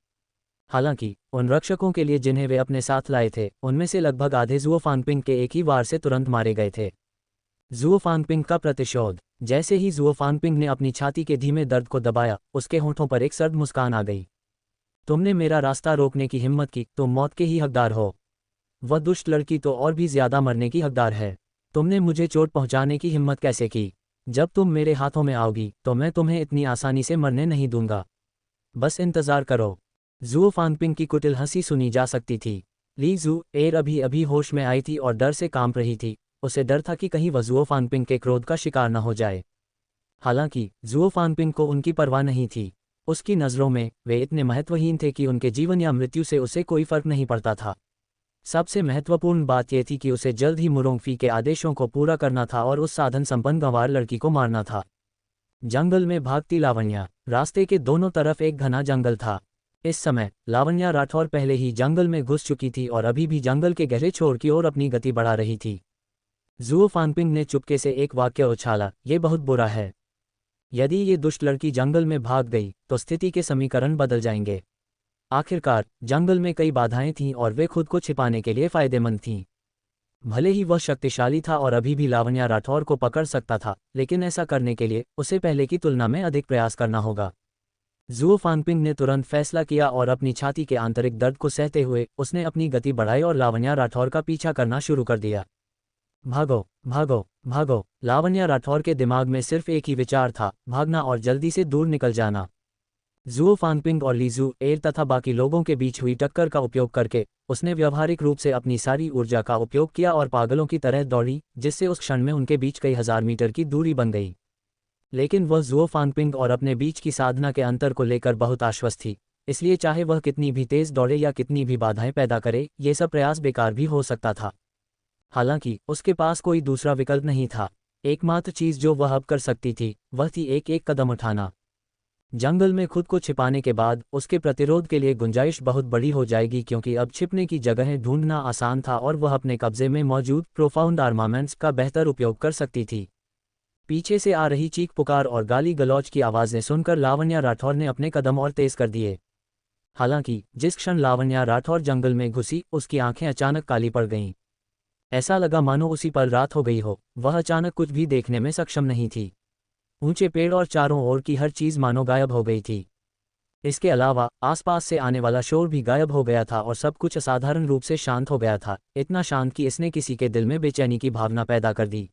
हालांकि उन रक्षकों के लिए जिन्हें वे अपने साथ लाए थे, उनमें से लगभग आधे जुओ फांगपिंग के एक ही वार से तुरंत मारे गए थे। जुओ फांगपिंग का प्रतिशोध। जैसे ही जुओ फांगपिंग ने अपनी छाती के धीमे दर्द को दबाया, उसके होंठों पर एक सर्द मुस्कान आ गई। तुमने मेरा रास्ता रोकने की हिम्मत की, तुम मौत के ही हकदार हो। वह दुष्ट लड़की तो और भी ज्यादा मरने की हकदार है। तुमने मुझे चोट पहुंचाने की हिम्मत कैसे की? जब तुम मेरे हाथों में आओगी तो मैं तुम्हें इतनी आसानी से मरने नहीं दूंगा। बस इंतजार करो। जुओ फांगपिंग की कुटिल हंसी सुनी जा सकती थी। ली जू एयर अभी अभी होश में आई थी और डर से कांप रही थी। उसे डर था कि कहीं वह जुओ फांगपिंग के क्रोध का शिकार न हो जाए। हालांकि जुओ फांगपिंग को उनकी परवाह नहीं थी। उसकी नज़रों में वे इतने महत्वहीन थे कि उनके जीवन या मृत्यु से उसे कोई फर्क नहीं पड़ता था। सबसे महत्वपूर्ण बात यह थी कि उसे जल्द ही मुरोंगफी के आदेशों को पूरा करना था और उस साधन संपन्न गंवार लड़की को मारना था। जंगल में भागती लावण्या। रास्ते के दोनों तरफ एक घना जंगल था। इस समय लावण्या राठौर पहले ही जंगल में घुस चुकी थी और अभी भी जंगल के गहरे छोर की ओर अपनी गति बढ़ा रही थी। जुओ फांगपिंग ने चुपके से एक वाक्य उछाला, ये बहुत बुरा है। यदि ये दुष्ट लड़की जंगल में भाग गई तो स्थिति के समीकरण बदल जाएंगे। आखिरकार जंगल में कई बाधाएं थीं और वे खुद को छिपाने के लिए फायदेमंद थीं। भले ही वह शक्तिशाली था और अभी भी लावण्या राठौर को पकड़ सकता था, लेकिन ऐसा करने के लिए उसे पहले की तुलना में अधिक प्रयास करना होगा। जुओ फांगपिंग ने तुरंत फैसला किया और अपनी छाती के आंतरिक दर्द को सहते हुए उसने अपनी गति बढ़ाई और लावण्या राठौर का पीछा करना शुरू कर दिया। भागो भागो भागो। लावण्या राठौर के दिमाग में सिर्फ एक ही विचार था, भागना और जल्दी से दूर निकल जाना। जुओ फांगपिंग और ली जू एयर तथा बाकी लोगों के बीच हुई टक्कर का उपयोग करके उसने व्यावहारिक रूप से अपनी सारी ऊर्जा का उपयोग किया और पागलों की तरह दौड़ी, जिससे उस क्षण में उनके बीच कई हजार मीटर की दूरी बन गई। लेकिन वह जुओ फांगपिंग और अपने बीच की साधना के अंतर को लेकर बहुत आश्वस्त थी, इसलिए चाहे वह कितनी भी तेज दौड़े या कितनी भी बाधाएं पैदा करे, ये सब प्रयास बेकार भी हो सकता था। हालांकि उसके पास कोई दूसरा विकल्प नहीं था। एकमात्र चीज जो वह अब कर सकती थी वह थी एक एक कदम उठाना। जंगल में खुद को छिपाने के बाद उसके प्रतिरोध के लिए गुंजाइश बहुत बड़ी हो जाएगी, क्योंकि अब छिपने की जगहें ढूंढना आसान था और वह अपने कब्जे में मौजूद प्रोफाउंड आर्मामेंट्स का बेहतर उपयोग कर सकती थी। पीछे से आ रही चीख पुकार और गाली गलौज की आवाज़ें सुनकर लावण्या राठौर ने अपने कदम और तेज कर दिए। हालांकि जिस क्षण लावण्या राठौर जंगल में घुसी, उसकी आंखें अचानक काली पड़ गईं। ऐसा लगा मानो उसी पर रात हो गई हो। वह अचानक कुछ भी देखने में सक्षम नहीं थी। ऊंचे पेड़ और चारों ओर की हर चीज मानो गायब हो गई थी। इसके अलावा आसपास से आने वाला शोर भी गायब हो गया था और सब कुछ असाधारण रूप से शांत हो गया था, इतना शांत कि इसने किसी के दिल में बेचैनी की भावना पैदा कर दी।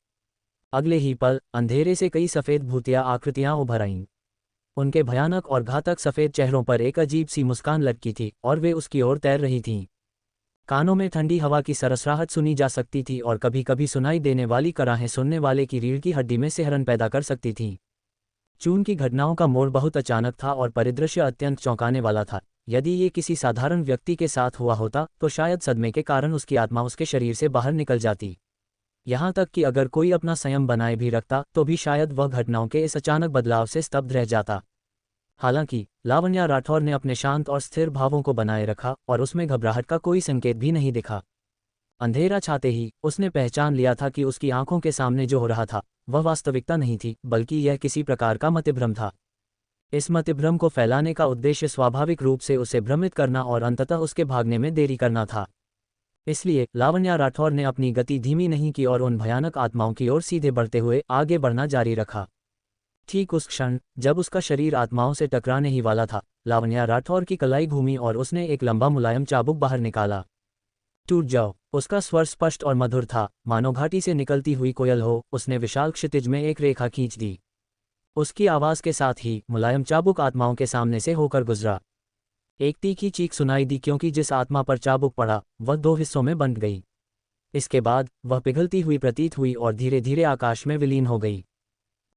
अगले ही पल अंधेरे से कई सफ़ेद भूतिया आकृतियां उभर आईं। उनके भयानक और घातक सफ़ेद चेहरों पर एक अजीब सी मुस्कान लटकी थी और वे उसकी ओर तैर रही थीं। कानों में ठंडी हवा की सरसराहट सुनी जा सकती थी और कभी कभी सुनाई देने वाली कराहें सुनने वाले की रीढ़ की हड्डी में सिहरन पैदा कर सकती थीं। चून की घटनाओं का मोड़ बहुत अचानक था और परिदृश्य अत्यंत चौंकाने वाला था। यदि ये किसी साधारण व्यक्ति के साथ हुआ होता तो शायद सदमे के कारण उसकी आत्मा उसके शरीर से बाहर निकल जाती। यहाँ तक कि अगर कोई अपना संयम बनाए भी रखता तो भी शायद वह घटनाओं के इस अचानक बदलाव से स्तब्ध रह जाता। हालांकि लावण्या राठौर ने अपने शांत और स्थिर भावों को बनाए रखा और उसमें घबराहट का कोई संकेत भी नहीं दिखा। अंधेरा छाते ही उसने पहचान लिया था कि उसकी आंखों के सामने जो हो रहा था वह वास्तविकता नहीं थी, बल्कि यह किसी प्रकार का मतिभ्रम था। इस मतिभ्रम को फैलाने का उद्देश्य स्वाभाविक रूप से उसे भ्रमित करना और अंततः उसके भागने में देरी करना था। इसलिए लावण्या राठौर ने अपनी गति धीमी नहीं की और उन भयानक आत्माओं की ओर सीधे बढ़ते हुए आगे बढ़ना जारी रखा। ठीक उस क्षण जब उसका शरीर आत्माओं से टकराने ही वाला था, लावण्या राठौर की कलाई घूमी और उसने एक लंबा मुलायम चाबुक बाहर निकाला। टूट जाओ। उसका स्वर स्पष्ट और मधुर था, मानो घाटी से निकलती हुई कोयल हो। उसने विशाल क्षितिज में एक रेखा खींच दी। उसकी आवाज के साथ ही मुलायम चाबुक आत्माओं के सामने से होकर गुजरा। एक तीखी चीख सुनाई दी, क्योंकि जिस आत्मा पर चाबुक पड़ा वह दो हिस्सों में बंट गई। इसके बाद वह पिघलती हुई प्रतीत हुई और धीरे धीरे आकाश में विलीन हो गई।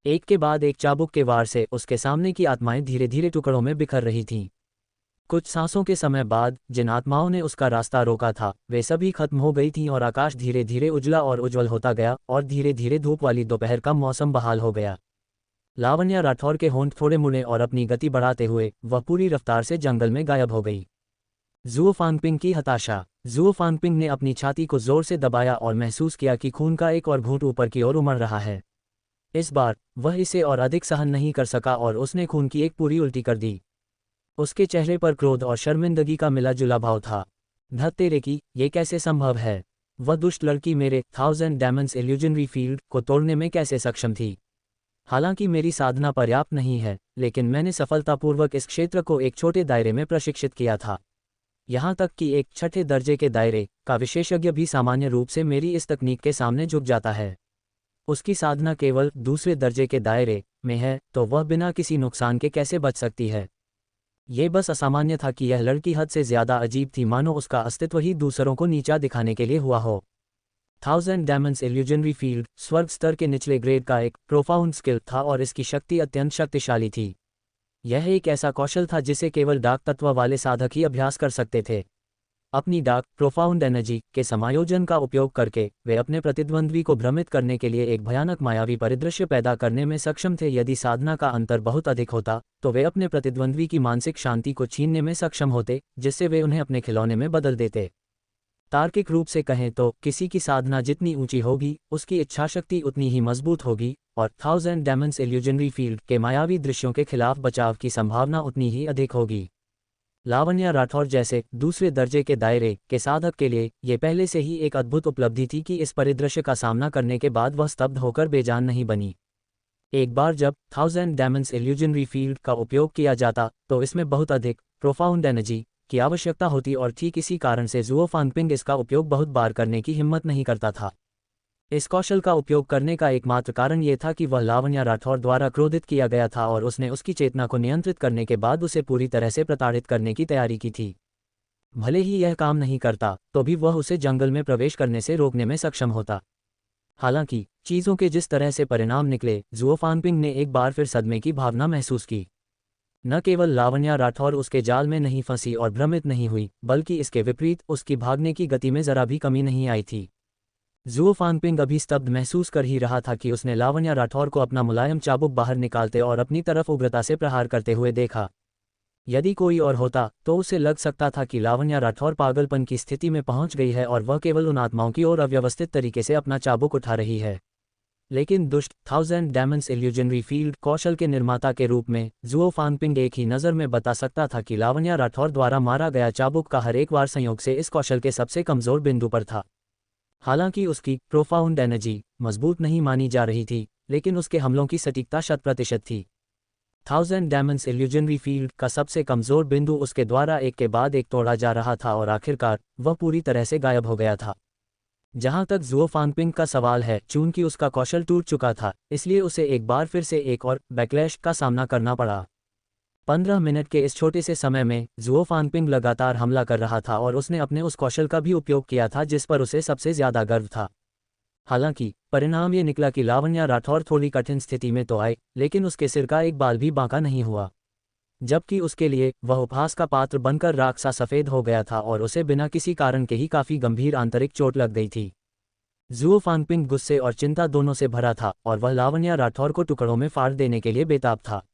एक के बाद एक चाबुक के वार से उसके सामने की आत्माएं धीरे धीरे टुकड़ों में बिखर रही थीं। कुछ सांसों के समय बाद जिन आत्माओं ने उसका रास्ता रोका था वे सभी खत्म हो गई थीं और आकाश धीरे धीरे उजला और उज्ज्वल होता गया और धीरे धीरे धूप वाली दोपहर का मौसम बहाल हो गया। लावण्या राठौर के होंठ थोड़े मुड़े और अपनी गति बढ़ाते हुए वह पूरी रफ्तार से जंगल में गायब हो गई। जुओ फांगपिंग की हताशा। जुओ फांगपिंग ने अपनी छाती को जोर से दबाया और महसूस किया कि खून का एक और घूंट ऊपर की ओर उमड़ रहा है। इस बार वह इसे और अधिक सहन नहीं कर सका और उसने खून की एक पूरी उल्टी कर दी। उसके चेहरे पर क्रोध और शर्मिंदगी का मिला जुला भाव था। धत तेरे की, ये कैसे संभव है? वह दुष्ट लड़की मेरे 1000 डायमंड्स इल्यूजनरी फील्ड को तोड़ने में कैसे सक्षम थी? हालांकि मेरी साधना पर्याप्त नहीं है, लेकिन मैंने सफलतापूर्वक इस क्षेत्र को एक छोटे दायरे में प्रशिक्षित किया था। यहाँ तक कि एक छठे दर्जे के दायरे का विशेषज्ञ भी सामान्य रूप से मेरी इस तकनीक के सामने झुक जाता है। उसकी साधना केवल दूसरे दर्जे के दायरे में है, तो वह बिना किसी नुकसान के कैसे बच सकती है? ये बस असामान्य था कि यह लड़की हद से ज्यादा अजीब थी, मानो उसका अस्तित्व ही दूसरों को नीचा दिखाने के लिए हुआ हो। 1000 डायमंड्स इल्यूजनरी फील्ड स्वर्ग स्तर के निचले ग्रेड का एक प्रोफाउंड स्किल था और इसकी शक्ति अत्यंत शक्तिशाली थी। यह एक ऐसा कौशल था जिसे केवल डार्क तत्व वाले साधक ही अभ्यास कर सकते थे। अपनी डार्क प्रोफाउंड एनर्जी के समायोजन का उपयोग करके वे अपने प्रतिद्वंद्वी को भ्रमित करने के लिए एक भयानक मायावी परिदृश्य पैदा करने में सक्षम थे। यदि साधना का अंतर बहुत अधिक होता तो वे अपने प्रतिद्वंद्वी की मानसिक शांति को छीनने में सक्षम होते, जिससे वे उन्हें अपने खिलौने में बदल देते। तार्किक रूप से कहें तो किसी की साधना जितनी ऊंची होगी उसकी इच्छाशक्ति उतनी ही मजबूत होगी और 1000 डायमंड्स इल्यूजनरी फील्ड के मायावी दृश्यों के खिलाफ बचाव की संभावना उतनी ही अधिक होगी। लावण्या राठौर जैसे दूसरे दर्जे के दायरे के साधक के लिए ये पहले से ही एक अद्भुत उपलब्धि थी कि इस परिदृश्य का सामना करने के बाद वह स्तब्ध होकर बेजान नहीं बनी। एक बार जब 1000 डायमंड्स इल्यूजनरी फील्ड का उपयोग किया जाता तो इसमें बहुत अधिक प्रोफाउंड एनर्जी की आवश्यकता होती और ठीक इसी कारण से जुओ फांगपिंग इसका उपयोग बहुत बार करने की हिम्मत नहीं करता था। इस कौशल का उपयोग करने का एकमात्र कारण ये था कि वह लावण्या राठौर द्वारा क्रोधित किया गया था और उसने उसकी चेतना को नियंत्रित करने के बाद उसे पूरी तरह से प्रताड़ित करने की तैयारी की थी। भले ही यह काम नहीं करता तो भी वह उसे जंगल में प्रवेश करने से रोकने में सक्षम होता। हालांकि चीज़ों के जिस तरह से परिणाम निकले, जुओ फांगपिंग ने एक बार फिर सदमे की भावना महसूस की। न केवल लावण्या राठौर उसके जाल में नहीं फंसी और भ्रमित नहीं हुई, बल्कि इसके विपरीत उसकी भागने की गति में जरा भी कमी नहीं आई थी। जुओ फांगपिंग अभी स्तब्ध महसूस कर ही रहा था कि उसने लावण्या राठौर को अपना मुलायम चाबुक बाहर निकालते और अपनी तरफ उग्रता से प्रहार करते हुए देखा। यदि कोई और होता तो उसे लग सकता था कि लावण्या राठौर पागलपन की स्थिति में पहुंच गई है और वह केवल उन आत्माओं की ओर अव्यवस्थित तरीके से अपना चाबुक उठा रही है। लेकिन दुष्ट 1000 डायमंड्स इल्यूजनरी फील्ड कौशल के निर्माता के रूप में जुओ फांगपिंग एक ही नज़र में बता सकता था कि लावण्या राठौर द्वारा मारा गया चाबुक का हर एक वार संयोग से इस कौशल के सबसे कमज़ोर बिंदु पर था। हालांकि उसकी प्रोफाउंड एनर्जी मजबूत नहीं मानी जा रही थी, लेकिन उसके हमलों की सटीकता 100% थी। 1000 डायमंड्स इल्यूजनरी फील्ड का सबसे कमज़ोर बिंदु उसके द्वारा एक के बाद एक तोड़ा जा रहा था और आखिरकार वह पूरी तरह से गायब हो गया था। जहां तक जुओ फांगपिंग का सवाल है, चूंकि उसका कौशल टूट चुका था, इसलिए उसे एक बार फिर से एक और बैकलैश का सामना करना पड़ा। 15 मिनट के इस छोटे से समय में जुओ फांगपिंग लगातार हमला कर रहा था और उसने अपने उस कौशल का भी उपयोग किया था जिस पर उसे सबसे ज्यादा गर्व था। हालांकि परिणाम ये निकला कि लावण्या राठौर थोड़ी कठिन स्थिति में तो आए, लेकिन उसके सिर का एक बाल भी बांका नहीं हुआ, जबकि उसके लिए वह उपहास का पात्र बनकर राख सा सफ़ेद हो गया था और उसे बिना किसी कारण के ही काफ़ी गंभीर आंतरिक चोट लग गई थी। जुओ फांगपिंग गुस्से और चिंता दोनों से भरा था और वह लावण्या राठौर को टुकड़ों में फाड़ देने के लिए बेताब था।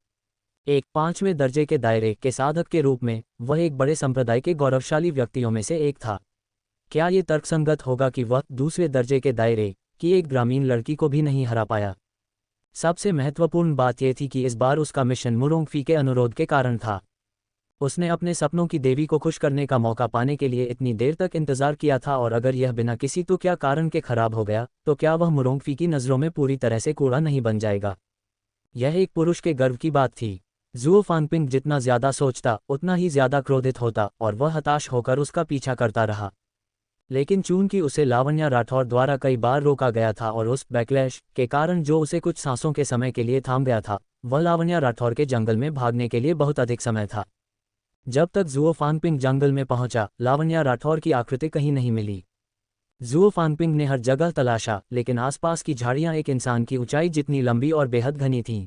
एक 5वें दर्जे के दायरे के साधक के रूप में वह एक बड़े संप्रदाय के गौरवशाली व्यक्तियों में से एक था। क्या ये तर्कसंगत होगा कि वह दूसरे दर्जे के दायरे की एक ग्रामीण लड़की को भी नहीं हरा पाया? सबसे महत्वपूर्ण बात यह थी कि इस बार उसका मिशन मुरोंगफी के अनुरोध के कारण था। उसने अपने सपनों की देवी को खुश करने का मौका पाने के लिए इतनी देर तक इंतजार किया था और अगर यह बिना किसी तो क्या कारण के खराब हो गया तो क्या वह मुरोंगफी की नज़रों में पूरी तरह से कूड़ा नहीं बन जाएगा? यह एक पुरुष के गर्व की बात थी। जुओ फांगपिंग जितना ज्यादा सोचता उतना ही ज्यादा क्रोधित होता और वह हताश होकर उसका पीछा करता रहा। लेकिन चूंकि उसे लावण्या राठौर द्वारा कई बार रोका गया था और उस बैकलैश के कारण जो उसे कुछ सांसों के समय के लिए थाम गया था, वह लावण्या राठौर के जंगल में भागने के लिए बहुत अधिक समय था। जब तक जुओ फांगपिंग जंगल में पहुंचा, लावण्या राठौर की आकृति कहीं नहीं मिली। जुओ फांगपिंग ने हर जगह तलाशा, लेकिन आसपास की झाड़ियां एक इंसान की ऊंचाई जितनी लंबी और बेहद घनी थीं।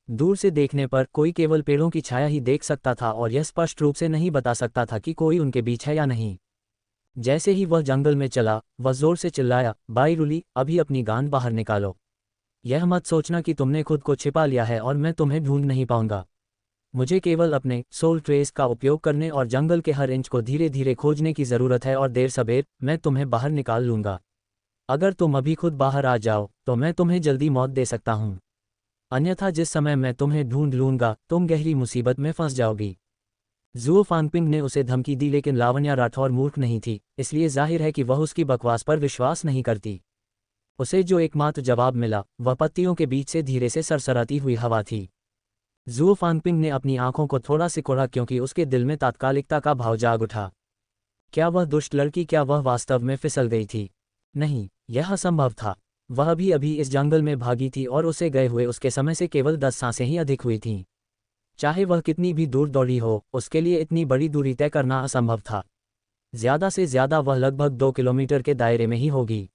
दूर से देखने पर कोई केवल पेड़ों की छाया ही देख सकता था और यह स्पष्ट रूप से नहीं बता सकता था कि कोई उनके बीच है या नहीं। जैसे ही वह जंगल में चला, वह जोर से चिल्लाया, बाईरुली, अभी अपनी गांड बाहर निकालो। यह मत सोचना कि तुमने खुद को छिपा लिया है और मैं तुम्हें ढूंढ नहीं पाऊंगा। मुझे केवल अपने सोल ट्रेस का उपयोग करने और जंगल के हर इंच को धीरे धीरे खोजने की ज़रूरत है और देर सबेर मैं तुम्हें बाहर निकाल लूंगा। अगर तुम अभी खुद बाहर आ जाओ तो मैं तुम्हें जल्दी मौत दे सकता हूँ, अन्यथा जिस समय मैं तुम्हें ढूंढ लूंगा तुम गहरी मुसीबत में फंस जाओगी। जुओ फांगपिंग ने उसे धमकी दी, लेकिन लावण्या राठौर मूर्ख नहीं थी, इसलिए जाहिर है कि वह उसकी बकवास पर विश्वास नहीं करती। उसे जो एकमात्र जवाब मिला वह पत्तियों के बीच से धीरे से सरसराती हुई हवा थी। जुओ फांगपिंग ने अपनी आंखों को थोड़ा सिकोड़ा, क्योंकि उसके दिल में तात्कालिकता का भाव जाग उठा। क्या वह दुष्ट लड़की, क्या वह वास्तव में फिसल गई थी? नहीं, यह असंभव था। वह अभी अभी इस जंगल में भागी थी और उसे गए हुए उसके समय से केवल 10 सांसें ही अधिक हुई थीं। चाहे वह कितनी भी दूर दौड़ी हो, उसके लिए इतनी बड़ी दूरी तय करना असंभव था। ज्यादा से ज्यादा वह लगभग 2 किलोमीटर के दायरे में ही होगी।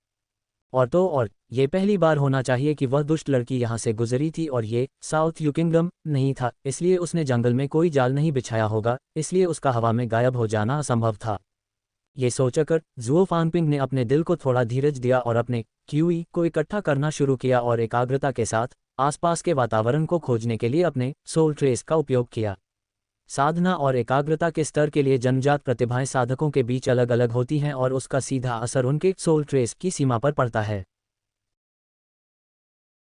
और ये पहली बार होना चाहिए कि वह दुष्ट लड़की यहाँ से गुजरी थी, और ये साउथ यू किंगडम नहीं था, इसलिए उसने जंगल में कोई जाल नहीं बिछाया होगा, इसलिए उसका हवा में गायब हो जाना असंभव था। ये सोचकर जुओ फांगपिंग ने अपने दिल को थोड़ा धीरज दिया और अपने क्यूई को इकट्ठा करना शुरू किया और एकाग्रता के साथ आसपास के वातावरण को खोजने के लिए अपने सोल ट्रेस का उपयोग किया। साधना और एकाग्रता के स्तर के लिए जन्मजात प्रतिभाएं साधकों के बीच अलग अलग होती हैं और उसका सीधा असर उनके सोल ट्रेस की सीमा पर पड़ता है।